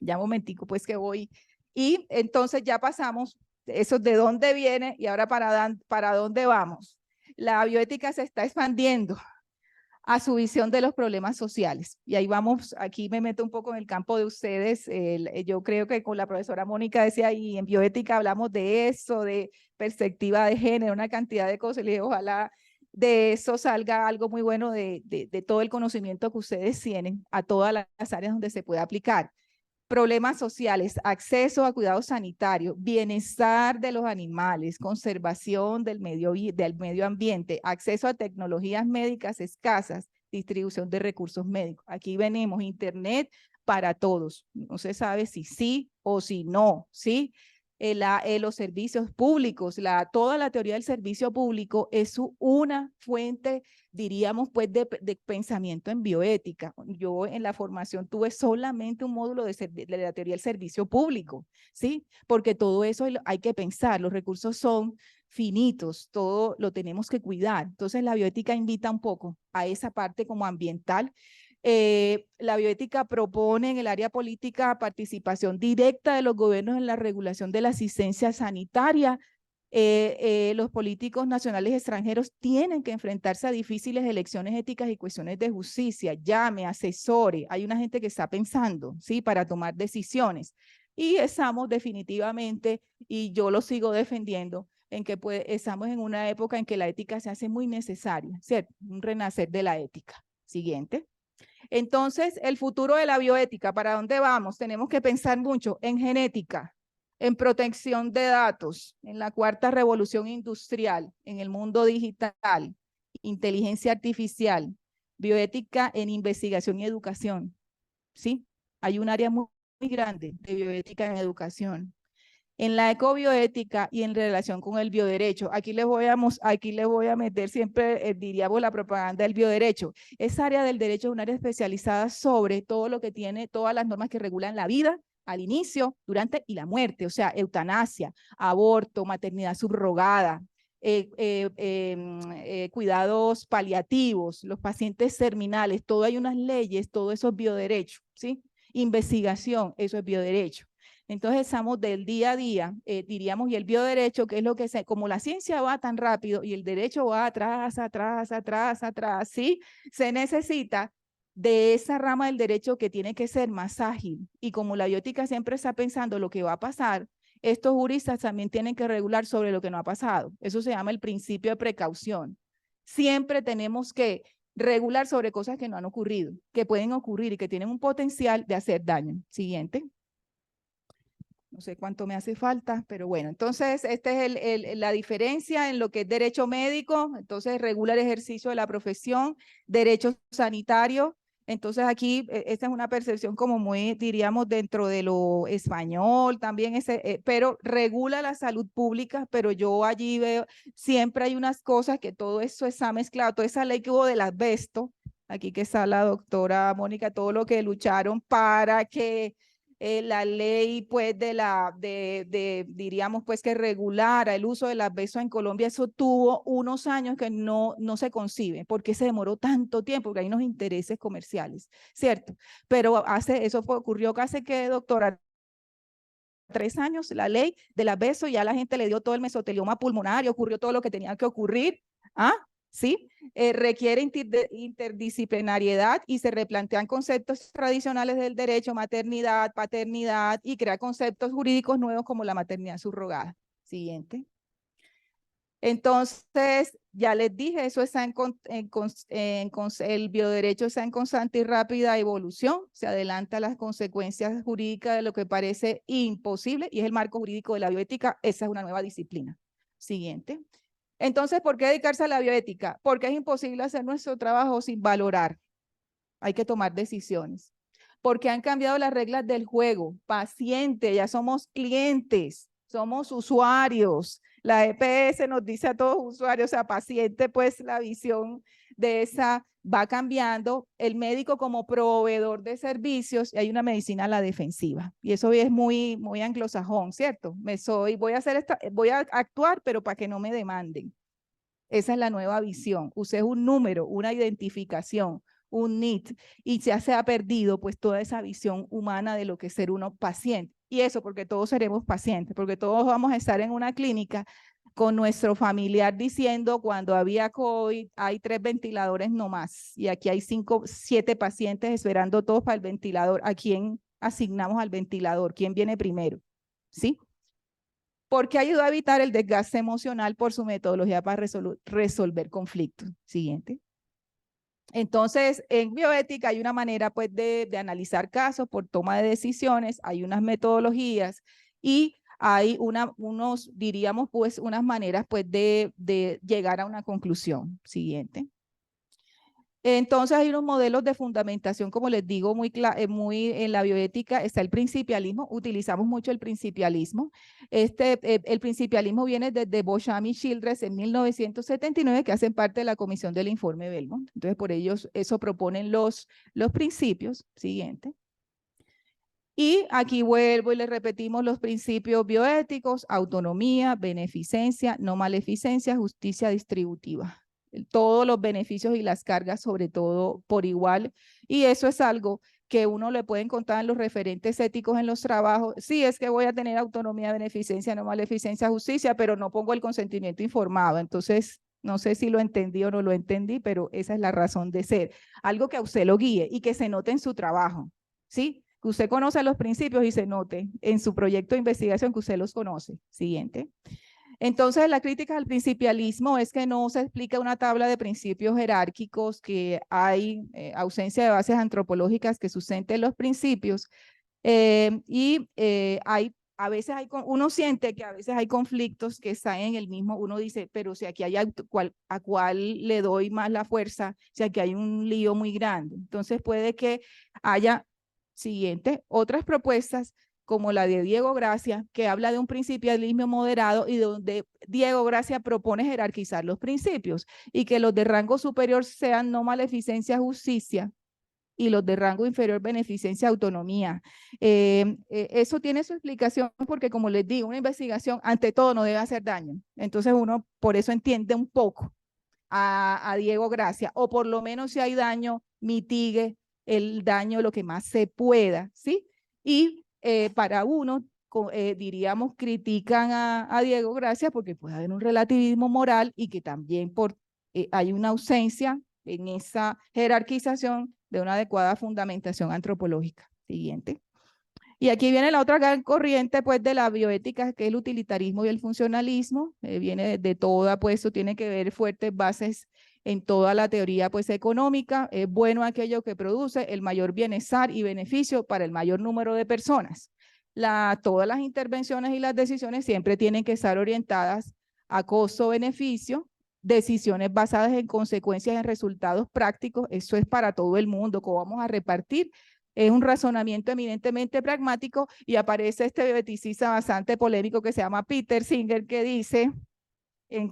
Ya un momentico, pues que voy. Y entonces ya pasamos, eso de dónde viene y ahora para dónde vamos. La bioética se está expandiendo a su visión de los problemas sociales. Y ahí vamos, aquí me meto un poco en el campo de ustedes. Yo creo que con la profesora Mónica decía, y en bioética hablamos de eso, de perspectiva de género, una cantidad de cosas. Le dije, ojalá de eso salga algo muy bueno de todo el conocimiento que ustedes tienen a todas las áreas donde se puede aplicar. Problemas sociales, acceso a cuidado sanitario, bienestar de los animales, conservación del medio ambiente, acceso a tecnologías médicas escasas, distribución de recursos médicos. Aquí venimos, internet para todos. No se sabe si sí o si no, ¿sí? Los servicios públicos, toda la teoría del servicio público es una fuente, diríamos, pues, de pensamiento en bioética. Yo en la formación tuve solamente un módulo de la teoría del servicio público, ¿sí? Porque todo eso hay que pensar, los recursos son finitos, todo lo tenemos que cuidar. Entonces la bioética invita un poco a esa parte como ambiental. La bioética propone en el área política participación directa de los gobiernos en la regulación de la asistencia sanitaria. Los políticos nacionales y extranjeros tienen que enfrentarse a difíciles elecciones éticas y cuestiones de justicia. Llame, asesore. Hay una gente que está pensando, ¿sí? Para tomar decisiones. Y estamos definitivamente, y yo lo sigo defendiendo, en que estamos en una época en que la ética se hace muy necesaria, ¿cierto? Un renacer de la ética. Siguiente. Entonces, el futuro de la bioética, ¿para dónde vamos? Tenemos que pensar mucho en genética, en protección de datos, en la cuarta revolución industrial, en el mundo digital, inteligencia artificial, bioética en investigación y educación, ¿sí? Hay un área muy grande de bioética en educación. En la ecobioética y en relación con el bioderecho. Aquí les voy a meter siempre, diríamos, la propaganda del bioderecho. Esa área del derecho es un área especializada sobre todo lo que tiene, todas las normas que regulan la vida al inicio, durante y la muerte, o sea, eutanasia, aborto, maternidad subrogada, cuidados paliativos, los pacientes terminales, todo hay unas leyes, todo eso es bioderecho, ¿sí? Investigación, eso es bioderecho. Entonces estamos del día a día, diríamos, y el bioderecho, que es lo que como la ciencia va tan rápido y el derecho va atrás, ¿sí? Se necesita de esa rama del derecho que tiene que ser más ágil. Y como la bioética siempre está pensando lo que va a pasar, estos juristas también tienen que regular sobre lo que no ha pasado. Eso se llama el principio de precaución. Siempre tenemos que regular sobre cosas que no han ocurrido, que pueden ocurrir y que tienen un potencial de hacer daño. Siguiente. sé cuánto me hace falta, pero bueno, entonces esta es la diferencia en lo que es derecho médico, entonces regula el ejercicio de la profesión, derecho sanitario. Entonces aquí esta es una percepción como muy, diríamos, dentro de lo español también, pero regula la salud pública, pero yo allí veo, siempre hay unas cosas que todo eso está mezclado, toda esa ley que hubo del asbesto, aquí que está la doctora Mónica, todo lo que lucharon para que la ley pues diríamos pues que regulara el uso del asbesto en Colombia, eso tuvo unos años que no se concibe. ¿Por qué se demoró tanto tiempo? Porque hay unos intereses comerciales, ¿cierto? Pero ocurrió casi que, doctora, 3 años la ley del asbesto, ya la gente le dio todo el mesotelioma pulmonar y ocurrió todo lo que tenía que ocurrir. ¿Ah? ¿Sí? Requiere interdisciplinariedad y se replantean conceptos tradicionales del derecho, maternidad, paternidad, y crea conceptos jurídicos nuevos como la maternidad subrogada. Siguiente. Entonces, ya les dije, eso está el bioderecho está en constante y rápida evolución, se adelanta las consecuencias jurídicas de lo que parece imposible y es el marco jurídico de la bioética, esa es una nueva disciplina. Siguiente. Entonces, ¿por qué dedicarse a la bioética? Porque es imposible hacer nuestro trabajo sin valorar. Hay que tomar decisiones. Porque han cambiado las reglas del juego. Paciente, ya somos clientes, somos usuarios. La EPS nos dice a todos usuarios, o sea, paciente, pues la visión de esa va cambiando. El médico como proveedor de servicios, y hay una medicina a la defensiva. Y eso es muy, muy anglosajón, ¿cierto? Voy a actuar, pero para que no me demanden. Esa es la nueva visión. Usted es un número, una identificación, un NIT, y ya se ha perdido pues toda esa visión humana de lo que es ser uno paciente. Y eso porque todos seremos pacientes, porque todos vamos a estar en una clínica con nuestro familiar diciendo cuando había COVID hay 3 ventiladores nomás y aquí hay 5, 7 pacientes esperando todos para el ventilador. ¿A quién asignamos al ventilador? ¿Quién viene primero? ¿Sí? Porque ayudó a evitar el desgaste emocional por su metodología para resolver conflictos. Siguiente. Entonces, en bioética hay una manera pues de analizar casos por toma de decisiones, hay unas metodologías y hay diríamos pues unas maneras pues de llegar a una conclusión. Siguiente. Entonces hay unos modelos de fundamentación, como les digo, muy en la bioética está el principialismo, utilizamos mucho el principialismo. El principialismo viene desde Beauchamp y Childress en 1979, que hacen parte de la comisión del informe Belmont. Entonces por ellos, eso proponen los principios. Siguiente. Y aquí vuelvo y les repetimos los principios bioéticos: autonomía, beneficencia, no maleficencia, justicia distributiva. Todos los beneficios y las cargas, sobre todo por igual. Y eso es algo que uno le puede encontrar en los referentes éticos en los trabajos. Sí, es que voy a tener autonomía, beneficencia, no maleficencia, justicia, pero no pongo el consentimiento informado. Entonces, no sé si lo entendí o no lo entendí, pero esa es la razón de ser. Algo que a usted lo guíe y que se note en su trabajo, ¿sí? Que usted conoce los principios y se note en su proyecto de investigación que usted los conoce. Siguiente. Entonces, la crítica al principialismo es que no se explica una tabla de principios jerárquicos, que hay ausencia de bases antropológicas que sustenten los principios a veces uno siente que a veces hay conflictos que están en el mismo, uno dice, pero si aquí hay a cuál le doy más la fuerza, si aquí hay un lío muy grande. Entonces puede que haya, siguiente, otras propuestas como la de Diego Gracia, que habla de un principialismo moderado y donde Diego Gracia propone jerarquizar los principios y que los de rango superior sean no maleficencia, justicia, y los de rango inferior beneficencia, autonomía. Eso tiene su explicación porque, como les digo, una investigación ante todo no debe hacer daño. Entonces uno por eso entiende un poco a Diego Gracia, o por lo menos si hay daño, mitigue el daño lo que más se pueda, ¿sí? Y para uno, diríamos, critican a Diego Gracia porque puede haber un relativismo moral y que también hay una ausencia en esa jerarquización de una adecuada fundamentación antropológica. Siguiente. Y aquí viene la otra gran corriente pues de la bioética, que es el utilitarismo y el funcionalismo. Viene de toda, pues eso tiene que ver fuertes bases en toda la teoría pues económica. Es bueno aquello que produce el mayor bienestar y beneficio para el mayor número de personas. todas las intervenciones y las decisiones siempre tienen que estar orientadas a costo-beneficio, decisiones basadas en consecuencias, en resultados prácticos. Eso es para todo el mundo, cómo vamos a repartir. Es un razonamiento eminentemente pragmático y aparece este bioeticista bastante polémico que se llama Peter Singer, que dice, en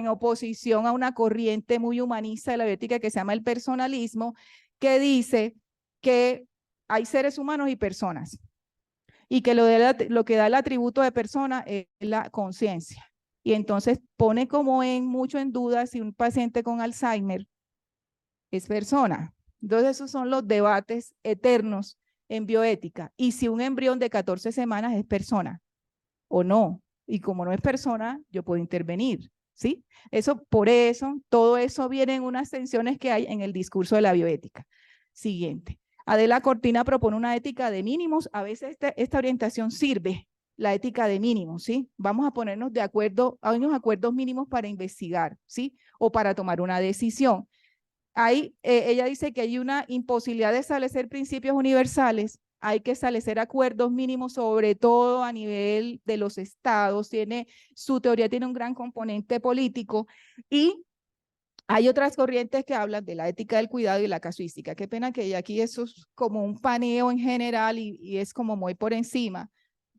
oposición a una corriente muy humanista de la bioética que se llama el personalismo, que dice que hay seres humanos y personas, y que lo que da el atributo de persona es la conciencia. Y entonces pone como mucho en duda si un paciente con Alzheimer es persona. Entonces esos son los debates eternos en bioética. Y si un embrión de 14 semanas es persona o no. Y como no es persona, yo puedo intervenir, ¿sí? Por eso, todo eso viene en unas tensiones que hay en el discurso de la bioética. Siguiente. Adela Cortina propone una ética de mínimos. A veces esta orientación sirve, la ética de mínimos, ¿sí? Vamos a ponernos de acuerdo, hay unos acuerdos mínimos para investigar, ¿sí? O para tomar una decisión. Ella dice que hay una imposibilidad de establecer principios universales, hay que establecer acuerdos mínimos, sobre todo a nivel de los estados. Su teoría tiene un gran componente político, y hay otras corrientes que hablan de la ética del cuidado y la casuística. Qué pena que aquí eso es como un paneo en general y es como muy por encima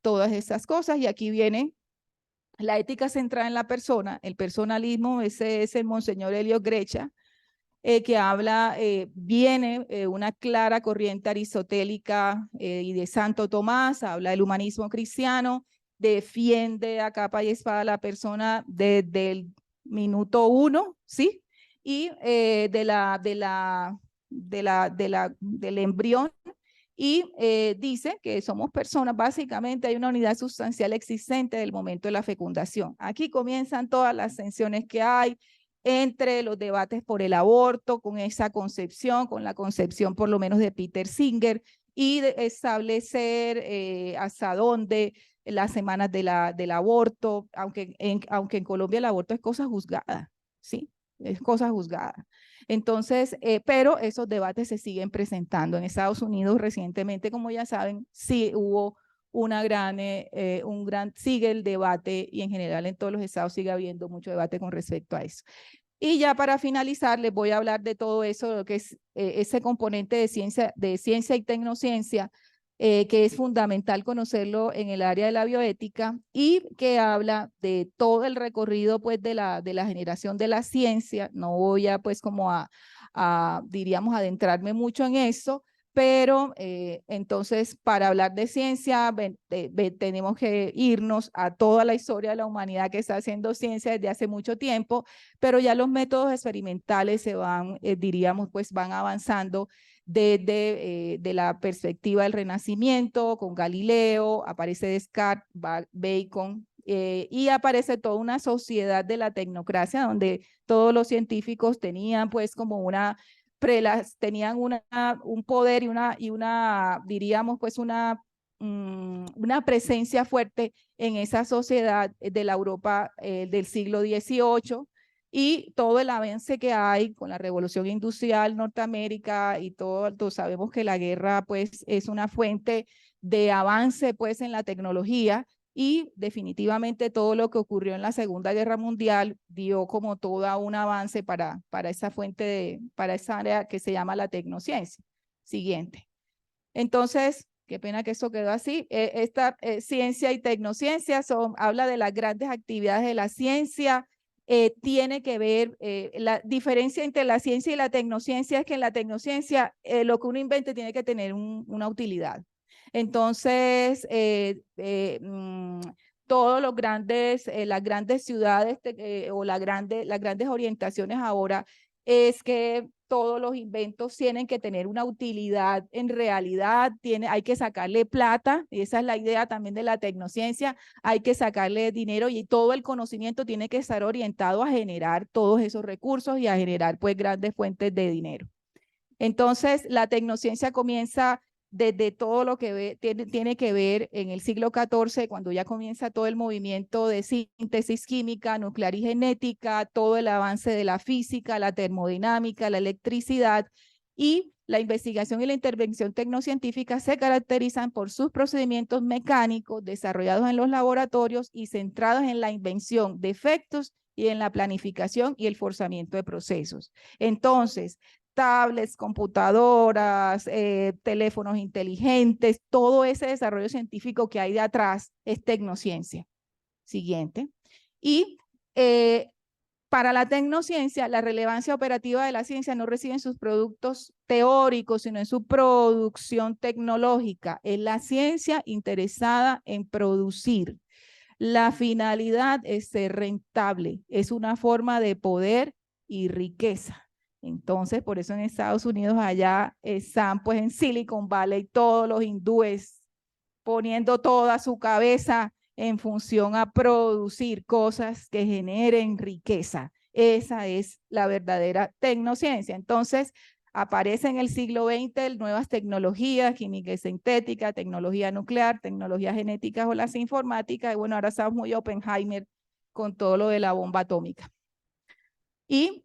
todas esas cosas, y aquí viene la ética centrada en la persona, el personalismo. Ese es el monseñor Elio Grecha, que habla, viene una clara corriente aristotélica y de Santo Tomás, habla del humanismo cristiano, defiende a capa y espada a la persona desde el minuto uno, ¿sí? Y del embrión, y dice que somos personas. Básicamente hay una unidad sustancial existente del momento de la fecundación. Aquí comienzan todas las tensiones que hay entre los debates por el aborto, con esa concepción, con la concepción por lo menos de Peter Singer, y de establecer hasta dónde las semanas del aborto, aunque en Colombia el aborto es cosa juzgada, ¿sí? Es cosa juzgada. Entonces, pero esos debates se siguen presentando. En Estados Unidos recientemente, como ya saben, sí hubo sigue el debate, y en general en todos los estados sigue habiendo mucho debate con respecto a eso. Y ya para finalizar, les voy a hablar de todo eso, lo que es ese componente de ciencia y tecnociencia, que es fundamental conocerlo en el área de la bioética, y que habla de todo el recorrido pues de la generación de la ciencia. No voy a pues como diríamos, adentrarme mucho en eso, pero entonces para hablar de ciencia tenemos que irnos a toda la historia de la humanidad que está haciendo ciencia desde hace mucho tiempo, pero ya los métodos experimentales se van, diríamos, pues van avanzando desde de la perspectiva del Renacimiento, con Galileo, aparece Descartes, Bacon, y aparece toda una sociedad de la tecnocracia donde todos los científicos tenían pues como tenían un poder y una diríamos pues una presencia fuerte en esa sociedad de la Europa del siglo XVIII, y todo el avance que hay con la revolución industrial Norteamérica y todo sabemos que la guerra pues es una fuente de avance pues en la tecnología, y definitivamente todo lo que ocurrió en la Segunda Guerra Mundial dio como todo un avance para esa para esa área que se llama la tecnociencia. Siguiente. Entonces, qué pena que esto quedó así. Esta ciencia y tecnociencia habla de las grandes actividades de la ciencia. Tiene que ver, la diferencia entre la ciencia y la tecnociencia es que en la tecnociencia lo que uno invente tiene que tener una utilidad. Entonces, todos las grandes ciudades o las grandes orientaciones ahora es que todos los inventos tienen que tener una utilidad en realidad, hay que sacarle plata, y esa es la idea también de la tecnociencia, hay que sacarle dinero, y todo el conocimiento tiene que estar orientado a generar todos esos recursos y a generar pues grandes fuentes de dinero. Entonces, la tecnociencia comienza desde todo lo que tiene que ver en el siglo XIV, cuando ya comienza todo el movimiento de síntesis química, nuclear y genética, todo el avance de la física, la termodinámica, la electricidad, y la investigación y la intervención tecnocientífica se caracterizan por sus procedimientos mecánicos desarrollados en los laboratorios y centrados en la invención de efectos y en la planificación y el forzamiento de procesos. Entonces, tablets, computadoras, teléfonos inteligentes, todo ese desarrollo científico que hay de atrás es tecnociencia. Siguiente. Y para la tecnociencia, la relevancia operativa de la ciencia no reside en sus productos teóricos, sino en su producción tecnológica. Es la ciencia interesada en producir. La finalidad es ser rentable, es una forma de poder y riqueza. Entonces, por eso en Estados Unidos allá están pues en Silicon Valley todos los hindúes poniendo toda su cabeza en función a producir cosas que generen riqueza. Esa es la verdadera tecnociencia. Entonces, aparece en el siglo XX nuevas tecnologías, química y sintética, tecnología nuclear, tecnologías genéticas o las informáticas. Y bueno, ahora estamos muy Oppenheimer con todo lo de la bomba atómica. Y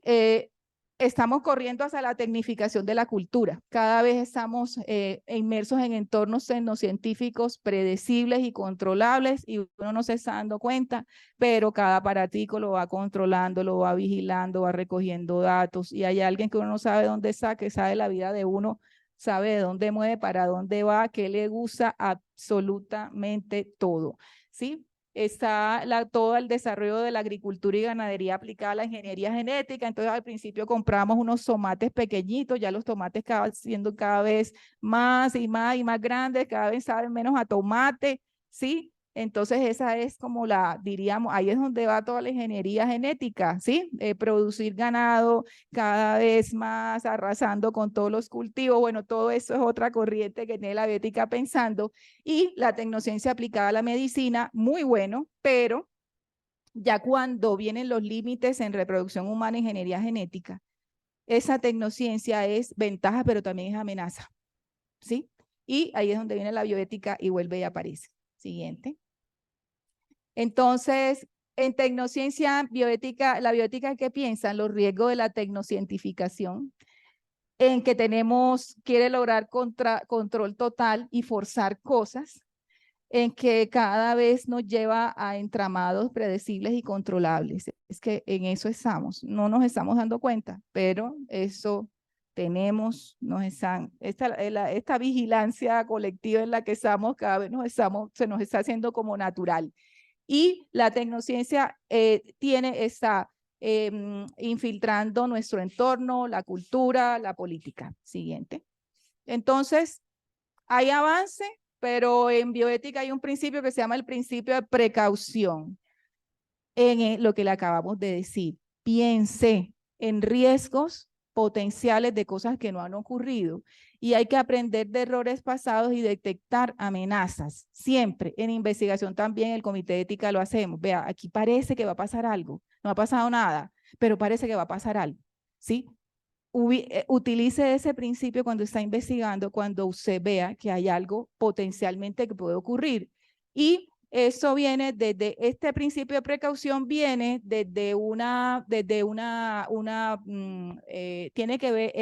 estamos corriendo hacia la tecnificación de la cultura. Cada vez estamos inmersos en entornos tecnocientíficos predecibles y controlables y uno no se está dando cuenta, pero cada aparatico lo va controlando, lo va vigilando, va recogiendo datos y hay alguien que uno no sabe dónde está, que sabe la vida de uno, sabe de dónde mueve, para dónde va, qué le gusta, absolutamente todo, ¿sí? Está todo el desarrollo de la agricultura y ganadería aplicada a la ingeniería genética. Entonces, al principio compramos unos tomates pequeñitos, ya los tomates siendo cada vez más y más grandes, cada vez saben menos a tomate, ¿sí? Entonces, esa es como diríamos, ahí es donde va toda la ingeniería genética, ¿sí? Producir ganado cada vez más, arrasando con todos los cultivos. Bueno, todo eso es otra corriente que tiene la bioética pensando. Y la tecnociencia aplicada a la medicina, muy bueno, pero ya cuando vienen los límites en reproducción humana e ingeniería genética, esa tecnociencia es ventaja, pero también es amenaza, ¿sí? Y ahí es donde viene la bioética y vuelve y aparece. Siguiente. Entonces, en tecnociencia, bioética, la bioética, ¿qué piensan? Los riesgos de la tecnocientificación, en que quiere lograr control total y forzar cosas, en que cada vez nos lleva a entramados predecibles y controlables. Es que en eso estamos, no nos estamos dando cuenta, pero eso tenemos, esta vigilancia colectiva en la que estamos, cada vez se nos está haciendo como natural. Y la tecnociencia está infiltrando nuestro entorno, la cultura, la política. Siguiente. Entonces, hay avance, pero en bioética hay un principio que se llama el principio de precaución. En lo que le acabamos de decir, piense en riesgos potenciales de cosas que no han ocurrido y hay que aprender de errores pasados y detectar amenazas. Siempre en investigación también el comité de ética lo hacemos. Vea, aquí parece que va a pasar algo, no ha pasado nada, pero parece que va a pasar algo, ¿sí? Utilice ese principio cuando está investigando, cuando usted vea que hay algo potencialmente que puede ocurrir. Y eso viene desde, este principio de precaución viene desde tiene que ver,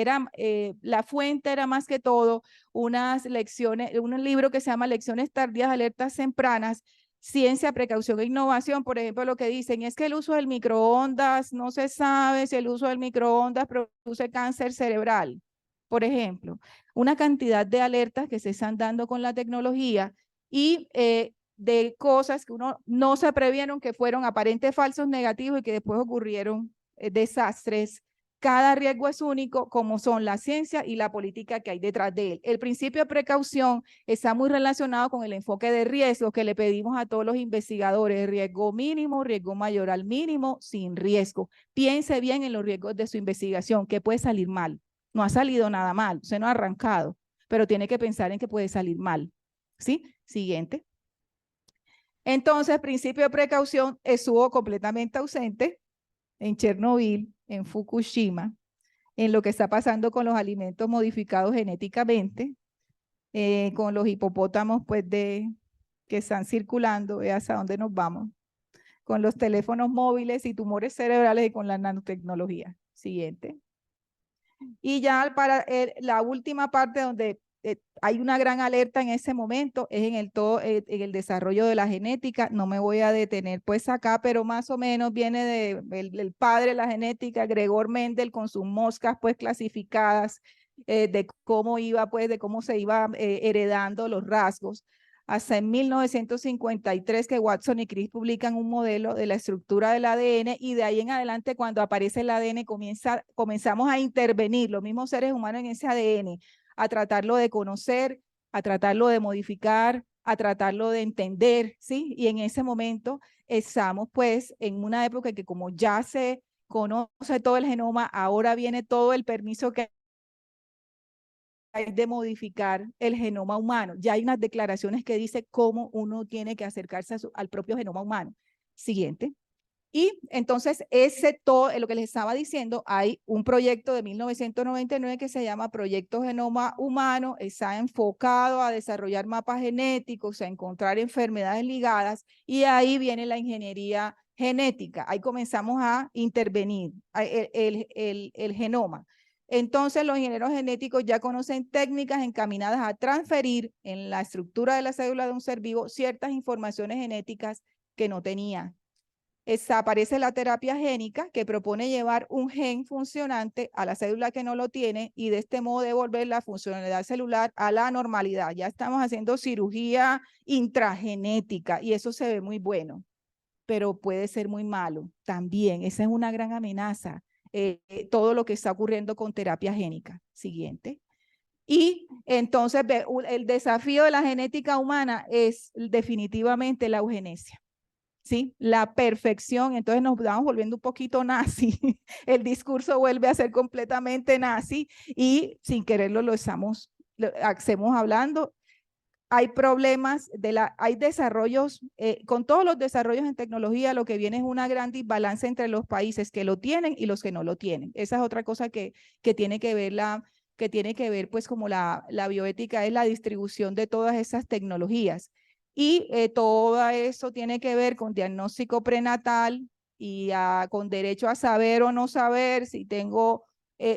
la fuente era más que todo unas lecciones, un libro que se llama Lecciones tardías, alertas tempranas, ciencia, precaución e innovación. Por ejemplo, lo que dicen es que el uso del microondas, no se sabe si el uso del microondas produce cáncer cerebral, por ejemplo. Una cantidad de alertas que se están dando con la tecnología y de cosas que uno no se previeron, que fueron aparentes falsos negativos y que después ocurrieron desastres. Cada riesgo es único, como son la ciencia y la política que hay detrás de él. El principio de precaución está muy relacionado con el enfoque de riesgo que le pedimos a todos los investigadores: riesgo mínimo, riesgo mayor al mínimo, sin riesgo. Piense bien en los riesgos de su investigación, que puede salir mal. No ha salido nada mal, usted no ha arrancado, pero tiene que pensar en que puede salir mal. ¿Sí? Siguiente. Entonces, principio de precaución estuvo completamente ausente en Chernobyl, en Fukushima, en lo que está pasando con los alimentos modificados genéticamente, con los hipopótamos pues que están circulando, ve hasta dónde nos vamos, con los teléfonos móviles y tumores cerebrales y con la nanotecnología. Siguiente. Y ya para la última parte donde hay una gran alerta en ese momento es en en el desarrollo de la genética. No me voy a detener pues acá, pero más o menos viene del padre de la genética, Gregor Mendel, con sus moscas pues clasificadas, de cómo iba pues, de cómo se iba heredando los rasgos. Hasta en 1953 que Watson y Crick publican un modelo de la estructura del ADN, y de ahí en adelante cuando aparece el ADN comenzamos a intervenir los mismos seres humanos en ese ADN, a tratarlo de conocer, a tratarlo de modificar, a tratarlo de entender, ¿sí? Y en ese momento estamos pues en una época que como ya se conoce todo el genoma, ahora viene todo el permiso que hay de modificar el genoma humano. Ya hay unas declaraciones que dice cómo uno tiene que acercarse al propio genoma humano. Siguiente. Y entonces todo lo que les estaba diciendo, hay un proyecto de 1999 que se llama Proyecto Genoma Humano, está enfocado a desarrollar mapas genéticos, a encontrar enfermedades ligadas, y ahí viene la ingeniería genética. Ahí comenzamos a intervenir el genoma. Entonces los ingenieros genéticos ya conocen técnicas encaminadas a transferir en la estructura de la célula de un ser vivo ciertas informaciones genéticas que no tenía. Aparece la terapia génica, que propone llevar un gen funcionante a la célula que no lo tiene y de este modo devolver la funcionalidad celular a la normalidad. Ya estamos haciendo cirugía intragenética y eso se ve muy bueno, pero puede ser muy malo también. Esa es una gran amenaza, todo lo que está ocurriendo con terapia génica. Siguiente. Y entonces el desafío de la genética humana es definitivamente la eugenesia. ¿Sí? La perfección. Entonces nos vamos volviendo un poquito nazi. El discurso vuelve a ser completamente nazi y sin quererlo lo hacemos hablando. Hay problemas, hay desarrollos, con todos los desarrollos en tecnología, lo que viene es una gran desbalance entre los países que lo tienen y los que no lo tienen. Esa es otra cosa que tiene que ver pues como la bioética, es la distribución de todas esas tecnologías. Y todo eso tiene que ver con diagnóstico prenatal y con derecho a saber o no saber si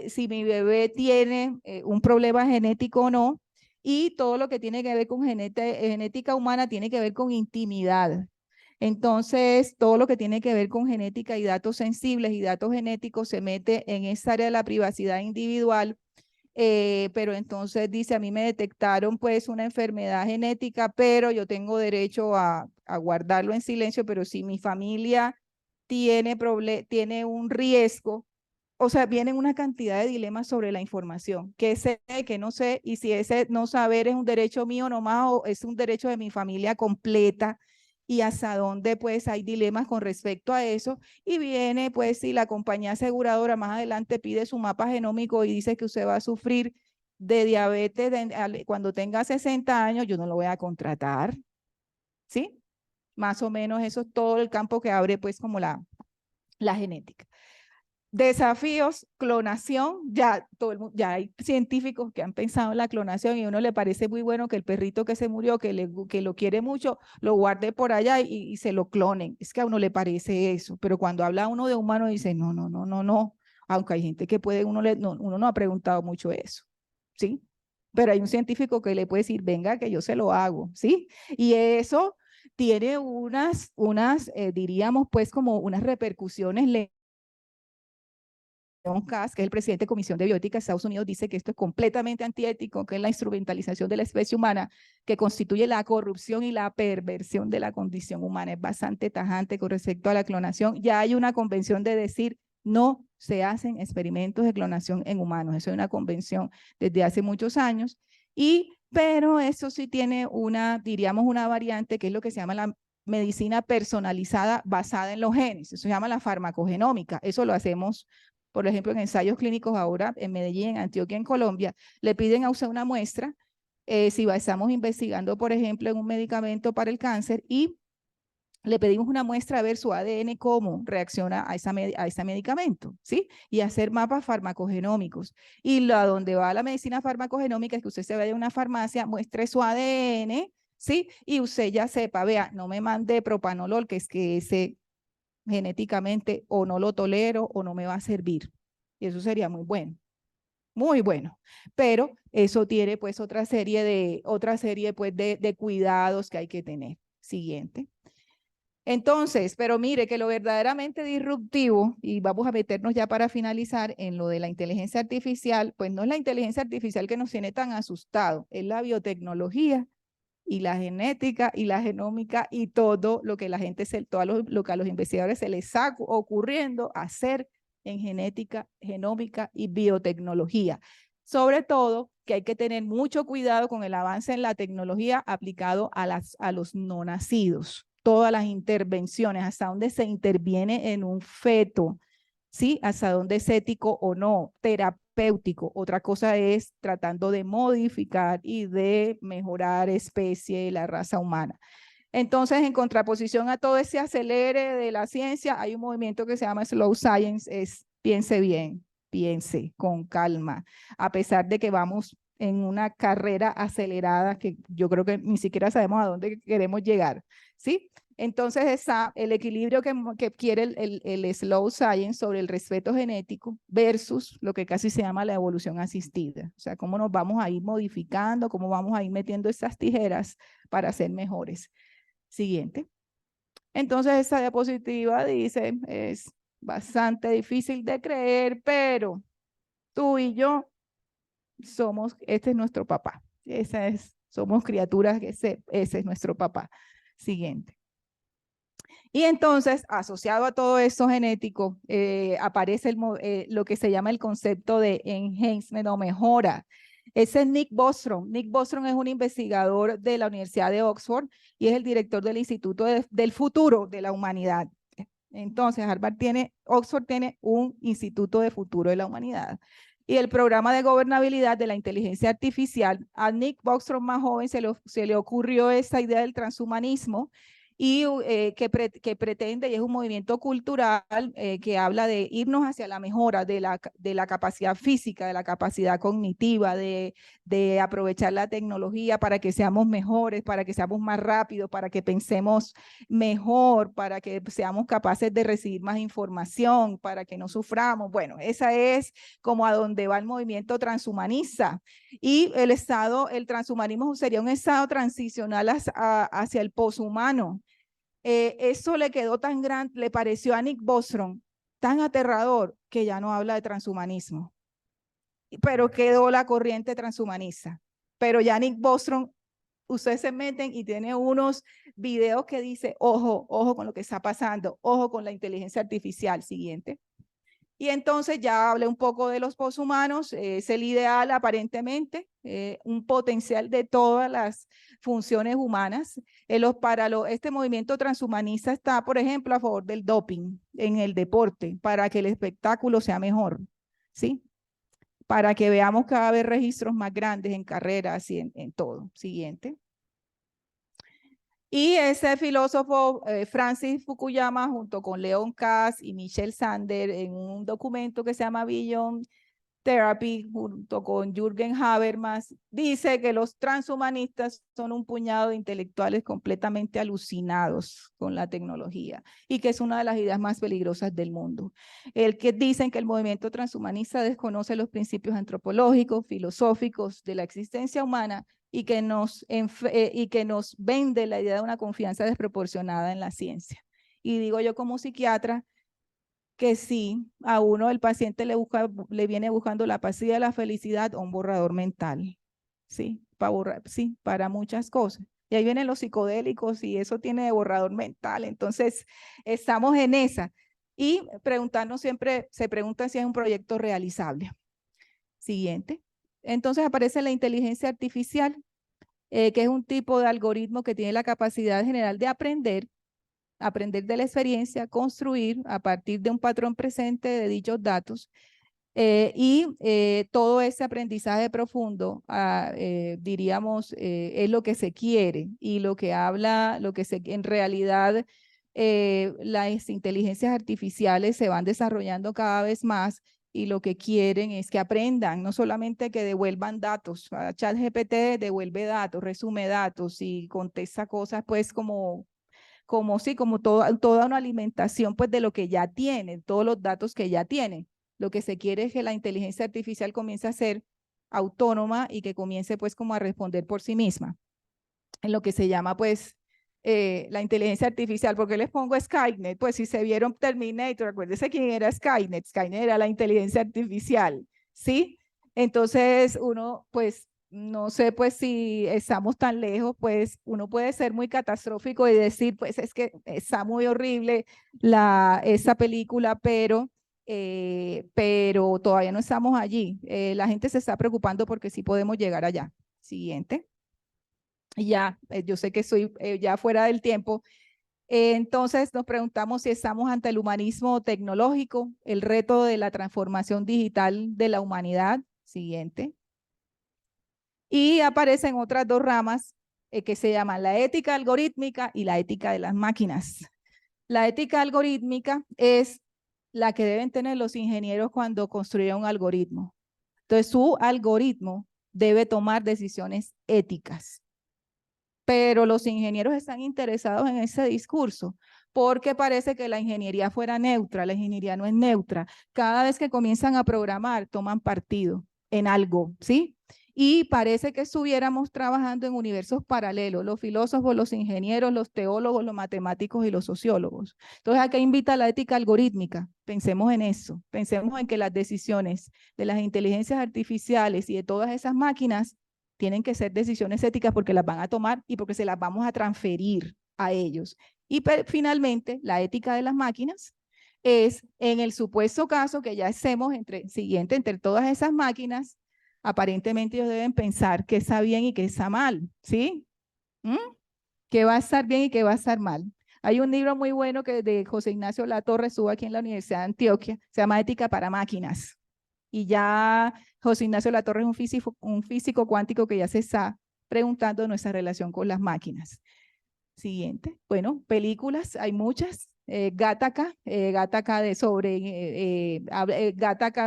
si mi bebé tiene un problema genético o no. Y todo lo que tiene que ver con genética humana tiene que ver con intimidad. Entonces, todo lo que tiene que ver con genética y datos sensibles y datos genéticos se mete en esa área de la privacidad individual. Pero entonces dice, a mí me detectaron pues una enfermedad genética, pero yo tengo derecho a guardarlo en silencio, pero si mi familia tiene un riesgo, o sea, vienen una cantidad de dilemas sobre la información, que sé, que no sé, y si ese no saber es un derecho mío nomás o es un derecho de mi familia completa, y hasta dónde pues hay dilemas con respecto a eso. Y viene pues si la compañía aseguradora más adelante pide su mapa genómico y dice que usted va a sufrir de diabetes cuando tenga 60 años, yo no lo voy a contratar, ¿sí? Más o menos eso es todo el campo que abre pues como la genética. Desafíos, clonación, ya hay científicos que han pensado en la clonación y a uno le parece muy bueno que el perrito que se murió, que lo quiere mucho, lo guarde por allá y se lo clonen. Es que a uno le parece eso, pero cuando habla uno de humano dice, no, no, no, no, no. Aunque hay gente que puede, uno no ha preguntado mucho eso, ¿sí? Pero hay un científico que le puede decir, venga, que yo se lo hago, ¿sí? Y eso tiene diríamos, pues como unas repercusiones Kass, que es el presidente de Comisión de Bioética de Estados Unidos, dice que esto es completamente antiético, que es la instrumentalización de la especie humana, que constituye la corrupción y la perversión de la condición humana. Es bastante tajante con respecto a la clonación. Ya hay una convención de decir no se hacen experimentos de clonación en humanos. Eso es una convención desde hace muchos años. Pero eso sí tiene diríamos, una variante que es lo que se llama la medicina personalizada basada en los genes. Eso se llama la farmacogenómica. Eso lo hacemos, por ejemplo, en ensayos clínicos ahora en Medellín, en Antioquia, en Colombia. Le piden a usted una muestra, si estamos investigando, por ejemplo, en un medicamento para el cáncer, y le pedimos una muestra a ver su ADN cómo reacciona a ese medicamento, ¿sí? Y hacer mapas farmacogenómicos. Y a donde va la medicina farmacogenómica es que usted se vaya a una farmacia, muestre su ADN, ¿sí? Y usted ya sepa, vea, no me mande propanolol, que es que ese genéticamente o no lo tolero o no me va a servir. Y eso sería muy bueno. muy bueno, pero eso tiene pues otra serie pues de cuidados que hay que tener. Siguiente. Entonces, pero mire que lo verdaderamente disruptivo, y vamos a meternos ya para finalizar en lo de la inteligencia artificial, pues no es la inteligencia artificial que nos tiene tan asustados, es la biotecnología y la genética y la genómica y todo lo que la gente, todo lo que a los investigadores se les está ocurriendo hacer en genética, genómica y biotecnología. Sobre todo que hay que tener mucho cuidado con el avance en la tecnología aplicado a los no nacidos. Todas las intervenciones, hasta dónde se interviene en un feto, ¿sí? Hasta dónde es ético o no, terapéutico. Otra cosa es tratando de modificar y de mejorar especie, la raza humana. Entonces, en contraposición a todo ese acelere de la ciencia, hay un movimiento que se llama Slow Science, es piense bien, piense con calma, a pesar de que vamos en una carrera acelerada que yo creo que ni siquiera sabemos a dónde queremos llegar, ¿sí? Entonces está el equilibrio que quiere el slow science sobre el respeto genético versus lo que casi se llama la evolución asistida. O sea, cómo nos vamos a ir modificando, cómo vamos a ir metiendo estas tijeras para ser mejores. Siguiente. Entonces esta diapositiva dice, es bastante difícil de creer, pero tú y yo somos, este es nuestro papá. Somos criaturas, ese es nuestro papá. Siguiente. Y entonces, asociado a todo esto genético, aparece lo que se llama el concepto de enhancement o mejora. Ese es Nick Bostrom. Nick Bostrom es un investigador de la Universidad de Oxford y es el director del Instituto del Futuro de la Humanidad. Entonces, Oxford tiene un Instituto de Futuro de la Humanidad. Y el programa de gobernabilidad de la inteligencia artificial, a Nick Bostrom más joven se le ocurrió esta idea del transhumanismo y que pretende, y es un movimiento cultural que habla de irnos hacia la mejora de la capacidad física, de la capacidad cognitiva, de aprovechar la tecnología para que seamos mejores, para que seamos más rápidos, para que pensemos mejor, para que seamos capaces de recibir más información, para que no suframos. Bueno, esa es como a donde va el movimiento transhumanista. Y el transhumanismo sería un estado transicional hacia el poshumano. Eso le quedó tan grande, le pareció a Nick Bostrom tan aterrador que ya no habla de transhumanismo, pero quedó la corriente transhumanista. Pero ya Nick Bostrom, ustedes se meten y tiene unos videos que dice, ojo, ojo con lo que está pasando, ojo con la inteligencia artificial. Siguiente. Y entonces ya hablé un poco de los poshumanos, es el ideal aparentemente, un potencial de todas las funciones humanas. Este movimiento transhumanista está, por ejemplo, a favor del doping en el deporte, para que el espectáculo sea mejor, ¿sí? Para que veamos cada vez registros más grandes en carreras y en todo. Siguiente. Y ese filósofo Francis Fukuyama, junto con Leon Kass y Michel Sander, en un documento que se llama Beyond Therapy, junto con Jürgen Habermas, dice que los transhumanistas son un puñado de intelectuales completamente alucinados con la tecnología y que es una de las ideas más peligrosas del mundo. Dicen que el movimiento transhumanista desconoce los principios antropológicos, filosóficos de la existencia humana y que nos vende la idea de una confianza desproporcionada en la ciencia. Y digo yo como psiquiatra que sí, a uno el paciente le viene buscando la pastilla de la felicidad o un borrador mental, ¿sí? Para muchas cosas. Y ahí vienen los psicodélicos y eso tiene de borrador mental. Entonces, estamos en esa. Y se preguntan si es un proyecto realizable. Siguiente. Entonces aparece la inteligencia artificial, que es un tipo de algoritmo que tiene la capacidad general de aprender de la experiencia, construir a partir de un patrón presente de dichos datos todo ese aprendizaje profundo, diríamos, es lo que se quiere y lo que habla, en realidad las inteligencias artificiales se van desarrollando cada vez más y lo que quieren es que aprendan, no solamente que devuelvan datos. ChatGPT devuelve datos, resume datos y contesta cosas pues como toda una alimentación pues de lo que ya tienen, todos los datos que ya tienen. Lo que se quiere es que la inteligencia artificial comience a ser autónoma y que comience pues como a responder por sí misma, en lo que se llama pues la inteligencia artificial. ¿Por qué les pongo Skynet? Pues si se vieron Terminator, acuérdense quién era Skynet. Skynet era la inteligencia artificial, ¿sí? Entonces uno pues no sé pues si estamos tan lejos, pues uno puede ser muy catastrófico y decir pues es que está muy horrible esa película, pero todavía no estamos allí. La gente se está preocupando porque sí podemos llegar allá. Siguiente. Ya, yo sé que estoy ya fuera del tiempo. Entonces nos preguntamos si estamos ante el humanismo tecnológico, el reto de la transformación digital de la humanidad. Siguiente. Y aparecen otras dos ramas que se llaman la ética algorítmica y la ética de las máquinas. La ética algorítmica es la que deben tener los ingenieros cuando construyen un algoritmo. Entonces, su algoritmo debe tomar decisiones éticas. Pero los ingenieros están interesados en ese discurso porque parece que la ingeniería fuera neutra. La ingeniería no es neutra. Cada vez que comienzan a programar, toman partido en algo, ¿sí? Y parece que estuviéramos trabajando en universos paralelos, los filósofos, los ingenieros, los teólogos, los matemáticos y los sociólogos. Entonces, acá invita la ética algorítmica. Pensemos en eso. Pensemos en que las decisiones de las inteligencias artificiales y de todas esas máquinas tienen que ser decisiones éticas porque las van a tomar y porque se las vamos a transferir a ellos. Y finalmente, la ética de las máquinas es en el supuesto caso que ya hacemos entre todas esas máquinas, aparentemente ellos deben pensar qué está bien y qué está mal, ¿sí? ¿Qué va a estar bien y qué va a estar mal? Hay un libro muy bueno que de José Ignacio Latorre estuvo aquí en la Universidad de Antioquia, se llama Ética para Máquinas. Y ya José Ignacio Latorre es un físico cuántico que ya se está preguntando nuestra relación con las máquinas. Siguiente. Bueno, películas, hay muchas. Gattaca Gattaca,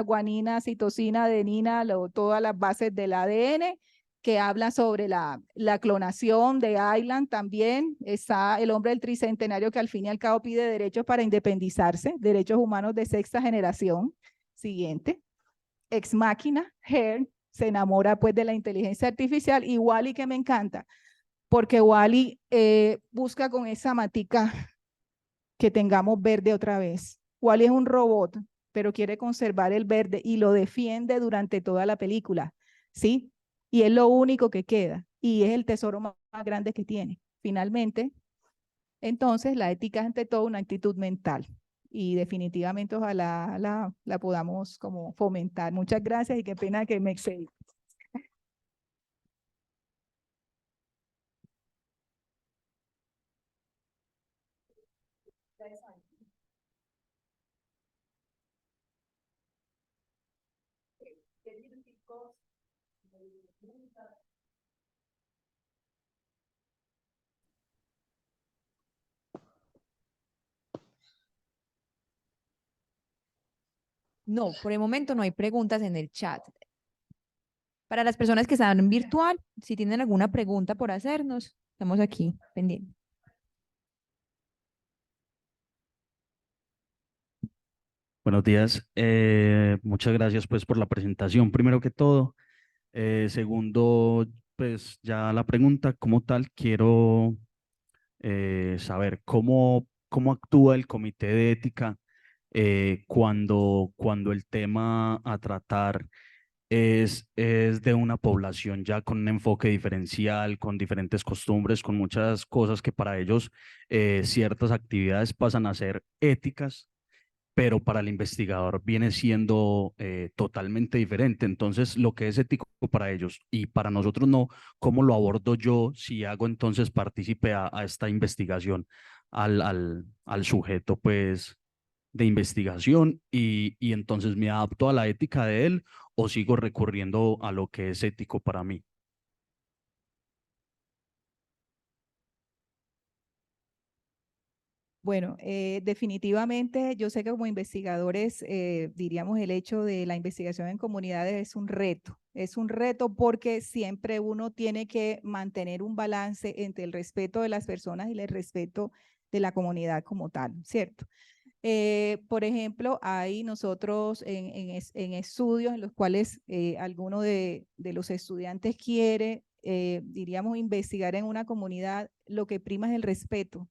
guanina, citosina, adenina, todas las bases del ADN, que habla sobre la clonación de Island también. Está El hombre del tricentenario, que al fin y al cabo pide derechos para independizarse, derechos humanos de sexta generación. Siguiente. Ex Máquina, Her, se enamora pues de la inteligencia artificial, y Wall-E, que me encanta, porque Wall-E busca con esa matica que tengamos verde otra vez. Wall-E es un robot, pero quiere conservar el verde y lo defiende durante toda la película, ¿sí? Y es lo único que queda y es el tesoro más grande que tiene. Finalmente, entonces, la ética es ante todo una actitud mental y definitivamente ojalá la podamos como fomentar. Muchas gracias y qué pena que me excedí. No, por el momento no hay preguntas en el chat. Para las personas que están en virtual, si tienen alguna pregunta por hacernos, estamos aquí pendientes. Buenos días. Muchas gracias pues por la presentación, primero que todo. Segundo, pues ya la pregunta como tal, quiero saber cómo actúa el comité de ética cuando el tema a tratar es de una población ya con un enfoque diferencial, con diferentes costumbres, con muchas cosas que para ellos ciertas actividades pasan a ser éticas, pero para el investigador viene siendo totalmente diferente. Entonces, lo que es ético para ellos y para nosotros no, ¿cómo lo abordo yo si hago entonces partícipe a esta investigación, al sujeto, pues, de investigación y entonces me adapto a la ética de él o sigo recurriendo a lo que es ético para mí? Bueno, definitivamente yo sé que como investigadores, diríamos el hecho de la investigación en comunidades es un reto porque siempre uno tiene que mantener un balance entre el respeto de las personas y el respeto de la comunidad como tal, ¿cierto? Por ejemplo, hay nosotros en estudios en los cuales alguno de los estudiantes quiere, diríamos, investigar en una comunidad, lo que prima es el respeto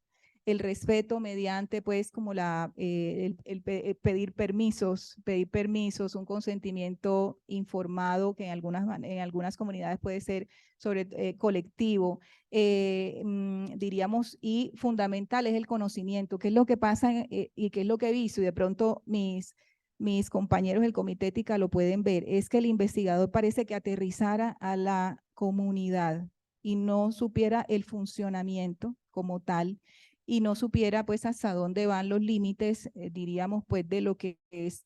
mediante pues como pedir permisos, un consentimiento informado que en algunas comunidades puede ser sobre colectivo, diríamos, y fundamental es el conocimiento, qué es lo que pasa y qué es lo que he visto, y de pronto mis compañeros del Comité Ética lo pueden ver, es que el investigador parece que aterrizara a la comunidad y no supiera el funcionamiento como tal, y no supiera pues hasta dónde van los límites, diríamos, pues de lo que es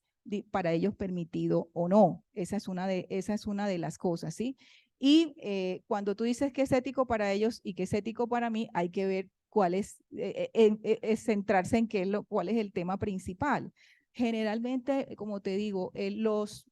para ellos permitido o no. Esa es una de las cosas, ¿sí? Y cuando tú dices que es ético para ellos y que es ético para mí, hay que ver cuál es centrarse en cuál es el tema principal. Generalmente, como te digo, los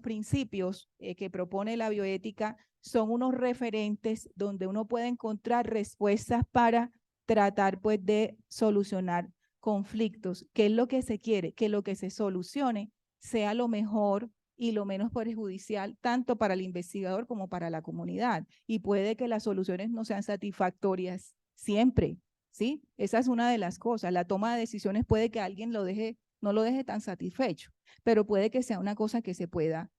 principios que propone la bioética son unos referentes donde uno puede encontrar respuestas para tratar pues de solucionar conflictos. ¿Qué es lo que se quiere? Que lo que se solucione sea lo mejor y lo menos perjudicial tanto para el investigador como para la comunidad. Y puede que las soluciones no sean satisfactorias siempre, ¿sí? Esa es una de las cosas. La toma de decisiones puede que alguien no lo deje tan satisfecho, pero puede que sea una cosa que se pueda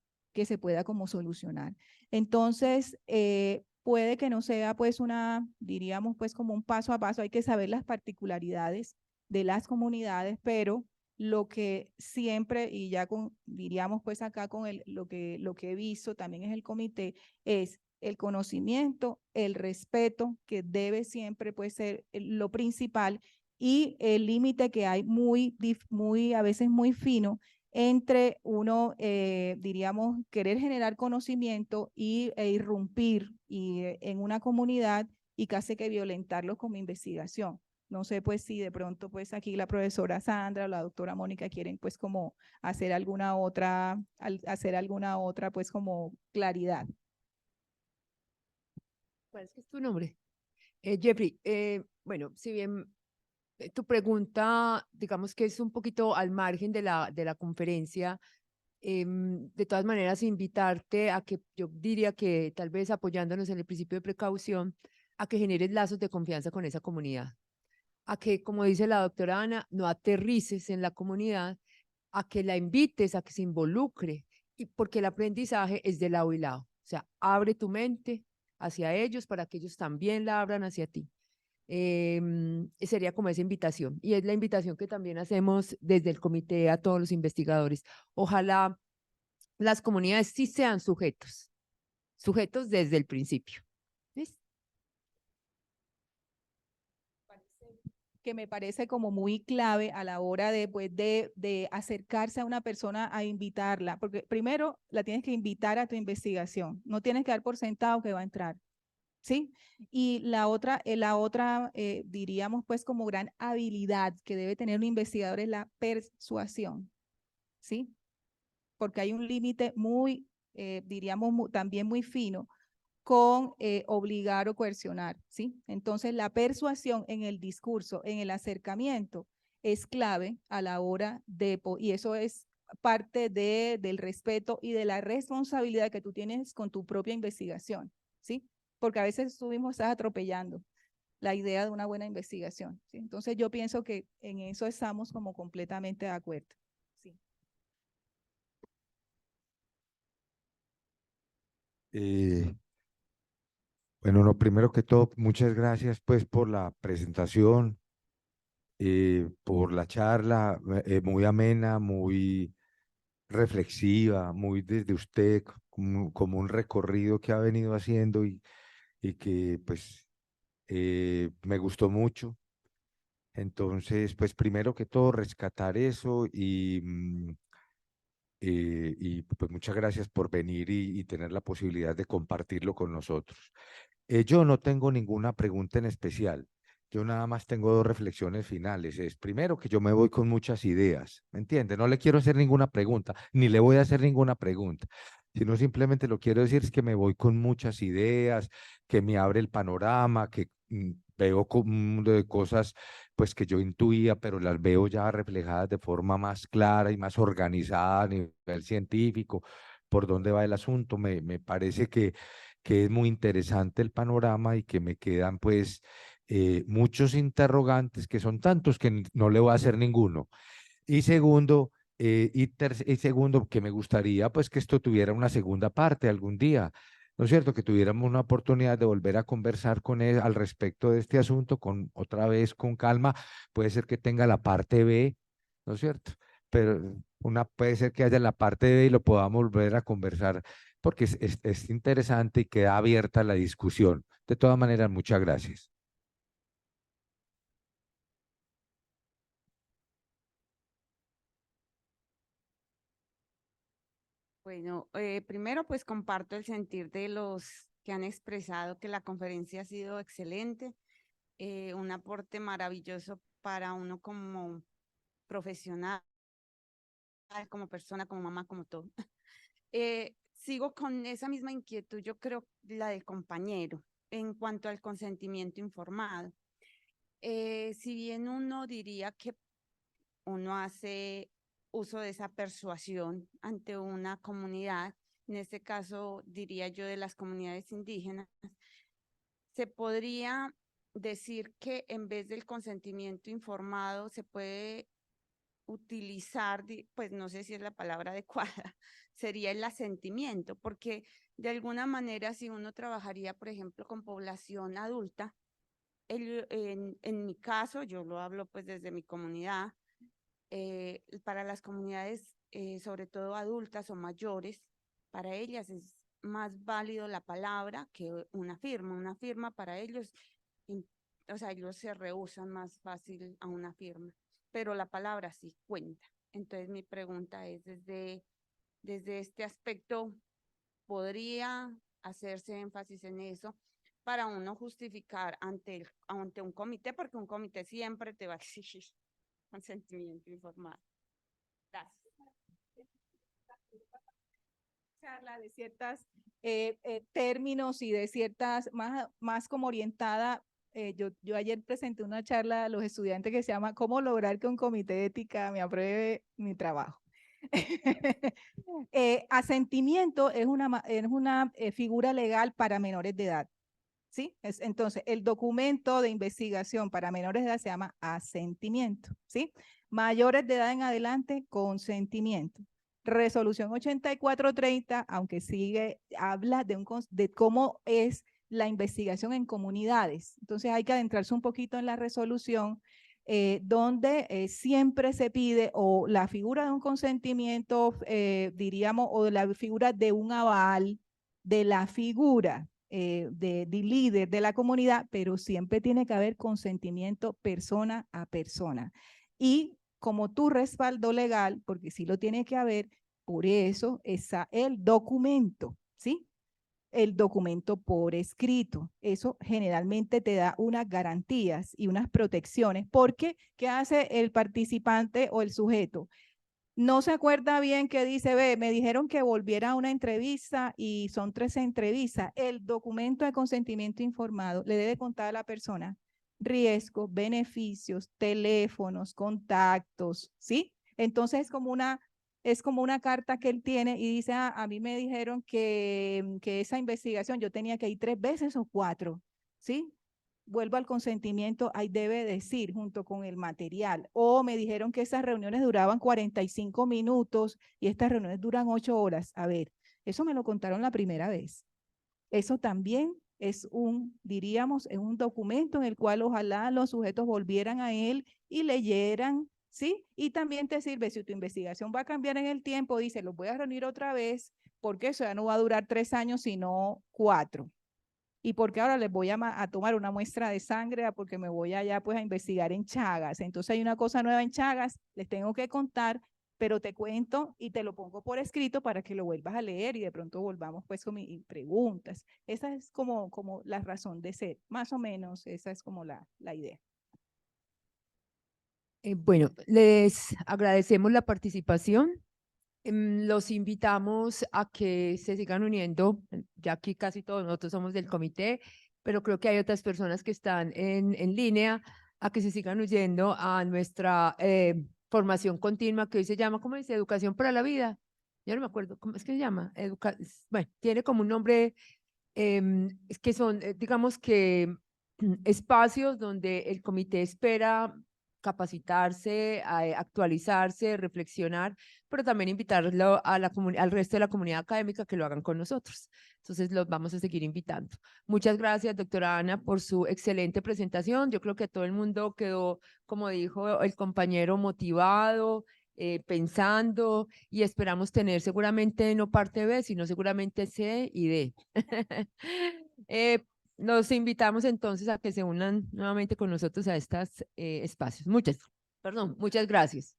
como solucionar. Entonces, puede que no sea pues diríamos pues como un paso a paso, hay que saber las particularidades de las comunidades, pero lo que siempre, y ya diríamos pues acá con lo que he visto también es el comité, es el conocimiento, el respeto, que debe siempre pues ser lo principal, y el límite que hay a veces muy fino entre uno, diríamos, querer generar conocimiento e irrumpir en una comunidad y casi que violentarlos como investigación. No sé pues si de pronto pues aquí la profesora Sandra o la doctora Mónica quieren pues como hacer alguna otra pues como claridad. ¿Cuál es que es tu nombre? Jeffrey, bueno, si bien tu pregunta, digamos que es un poquito al margen de la conferencia, de todas maneras, invitarte a que yo diría que tal vez apoyándonos en el principio de precaución, a que generes lazos de confianza con esa comunidad, a que, como dice la doctora Ana, no aterrices en la comunidad, a que la invites a que se involucre, y porque el aprendizaje es de lado y lado. O sea, abre tu mente hacia ellos para que ellos también la abran hacia ti. Sería como esa invitación. Y es la invitación que también hacemos desde el comité a todos los investigadores. Ojalá las comunidades sí sean sujetos desde el principio. ¿Listo? Que me parece como muy clave a la hora de, pues, de acercarse a una persona a invitarla, porque primero la tienes que invitar a tu investigación, no tienes que dar por sentado que va a entrar, ¿sí? Y la otra, diríamos pues como gran habilidad que debe tener un investigador es la persuasión, ¿sí? Porque hay un límite muy, diríamos, también muy fino con obligar o coercionar, ¿sí? Entonces, la persuasión en el discurso, en el acercamiento, es clave a la hora y eso es parte del respeto y de la responsabilidad que tú tienes con tu propia investigación, ¿sí? Porque a veces tú mismo estás atropellando la idea de una buena investigación, ¿sí? Entonces, yo pienso que en eso estamos como completamente de acuerdo, ¿sí? Bueno, lo primero que todo, muchas gracias pues por la presentación, por la charla, muy amena, muy reflexiva, muy desde usted, como un recorrido que ha venido haciendo y que pues me gustó mucho. Entonces, pues primero que todo, rescatar eso y pues muchas gracias por venir y tener la posibilidad de compartirlo con nosotros. Yo no tengo ninguna pregunta en especial. Yo nada más tengo dos reflexiones finales. Es primero que yo me voy con muchas ideas, ¿me entiende? No le quiero hacer ninguna pregunta, ni le voy a hacer ninguna pregunta, sino simplemente lo quiero decir es que me voy con muchas ideas, que me abre el panorama, que veo un mundo de cosas pues que yo intuía, pero las veo ya reflejadas de forma más clara y más organizada a nivel científico, por dónde va el asunto. Me parece que es muy interesante el panorama y que me quedan pues muchos interrogantes, que son tantos que no le voy a hacer ninguno. Y segundo, y segundo, que me gustaría pues que esto tuviera una segunda parte algún día, ¿no es cierto? Que tuviéramos una oportunidad de volver a conversar con él al respecto de este asunto, con otra vez con calma. Puede ser que tenga la parte B, ¿no es cierto? Pero puede ser que haya la parte B y lo podamos volver a conversar, porque es interesante y queda abierta la discusión. De todas maneras, muchas gracias. Bueno, primero pues comparto el sentir de los que han expresado que la conferencia ha sido excelente, un aporte maravilloso para uno como profesional, como persona, como mamá, como todo. Sigo con esa misma inquietud, yo creo, la del compañero, en cuanto al consentimiento informado. Si bien uno diría que uno hace uso de esa persuasión ante una comunidad, en este caso diría yo de las comunidades indígenas, se podría decir que en vez del consentimiento informado se puede utilizar, pues no sé si es la palabra adecuada, sería el asentimiento, porque de alguna manera si uno trabajaría, por ejemplo, con población adulta, en mi caso, yo lo hablo pues desde mi comunidad, para las comunidades, sobre todo adultas o mayores, para ellas es más válido la palabra que una firma. Una firma para ellos, o sea, ellos se rehúsan más fácil a una firma, pero la palabra sí cuenta. Entonces mi pregunta es, desde este aspecto, ¿podría hacerse énfasis en eso para uno justificar ante un comité? Porque un comité siempre te va a exigir consentimiento informado. Gracias. Charla de ciertas términos y de ciertas, más como orientada. Yo ayer presenté una charla a los estudiantes que se llama ¿Cómo lograr que un comité de ética me apruebe mi trabajo? Asentimiento es una figura legal para menores de edad. ¿Sí? Entonces, el documento de investigación para menores de edad se llama asentimiento, ¿sí? Mayores de edad en adelante, consentimiento. Resolución 8430, aunque habla de cómo es la investigación en comunidades. Entonces, hay que adentrarse un poquito en la resolución, donde siempre se pide o la figura de un consentimiento, diríamos, o de la figura de un aval, de la figura de líder de la comunidad, pero siempre tiene que haber consentimiento persona a persona. Y como tu respaldo legal, porque sí lo tiene que haber, por eso está el documento, ¿sí? El documento por escrito. Eso generalmente te da unas garantías y unas protecciones, porque ¿qué hace el participante o el sujeto? No se acuerda bien que dice, ve, me dijeron que volviera a una entrevista y son 13 entrevistas. El documento de consentimiento informado le debe contar a la persona riesgos, beneficios, teléfonos, contactos, ¿sí? Entonces es como una carta que él tiene y dice, a mí me dijeron que esa investigación yo tenía que ir 3 veces o 4, ¿sí? Vuelvo al consentimiento, ahí debe decir junto con el material. O me dijeron que esas reuniones duraban 45 minutos y estas reuniones duran 8 horas. A ver, eso me lo contaron la primera vez. Eso también es diríamos, es un documento en el cual ojalá los sujetos volvieran a él y leyeran, ¿sí? Y también te sirve, si tu investigación va a cambiar en el tiempo, dice, los voy a reunir otra vez, porque eso ya no va a durar 3 años, sino 4. Y porque ahora les voy a tomar una muestra de sangre, porque me voy allá pues a investigar en Chagas. Entonces hay una cosa nueva en Chagas, les tengo que contar, pero te cuento y te lo pongo por escrito para que lo vuelvas a leer y de pronto volvamos pues con mis preguntas. Esa es como la razón de ser, más o menos, esa es como la idea. Bueno, les agradecemos la participación. Los invitamos a que se sigan uniendo, ya aquí casi todos nosotros somos del comité, pero creo que hay otras personas que están en línea a que se sigan uniendo a nuestra formación continua que hoy se llama, ¿cómo dice? Educación para la vida. Yo no me acuerdo, ¿cómo es que se llama? Bueno, tiene como un nombre, es que son, digamos que espacios donde el comité espera capacitarse, actualizarse, reflexionar, pero también invitarlo a al resto de la comunidad académica que lo hagan con nosotros. Entonces los vamos a seguir invitando. Muchas gracias, doctora Ana, por su excelente presentación. Yo creo que todo el mundo quedó, como dijo el compañero, motivado, pensando, y esperamos tener seguramente no parte B, sino seguramente C y D. Los invitamos entonces a que se unan nuevamente con nosotros a estos espacios. Muchas gracias.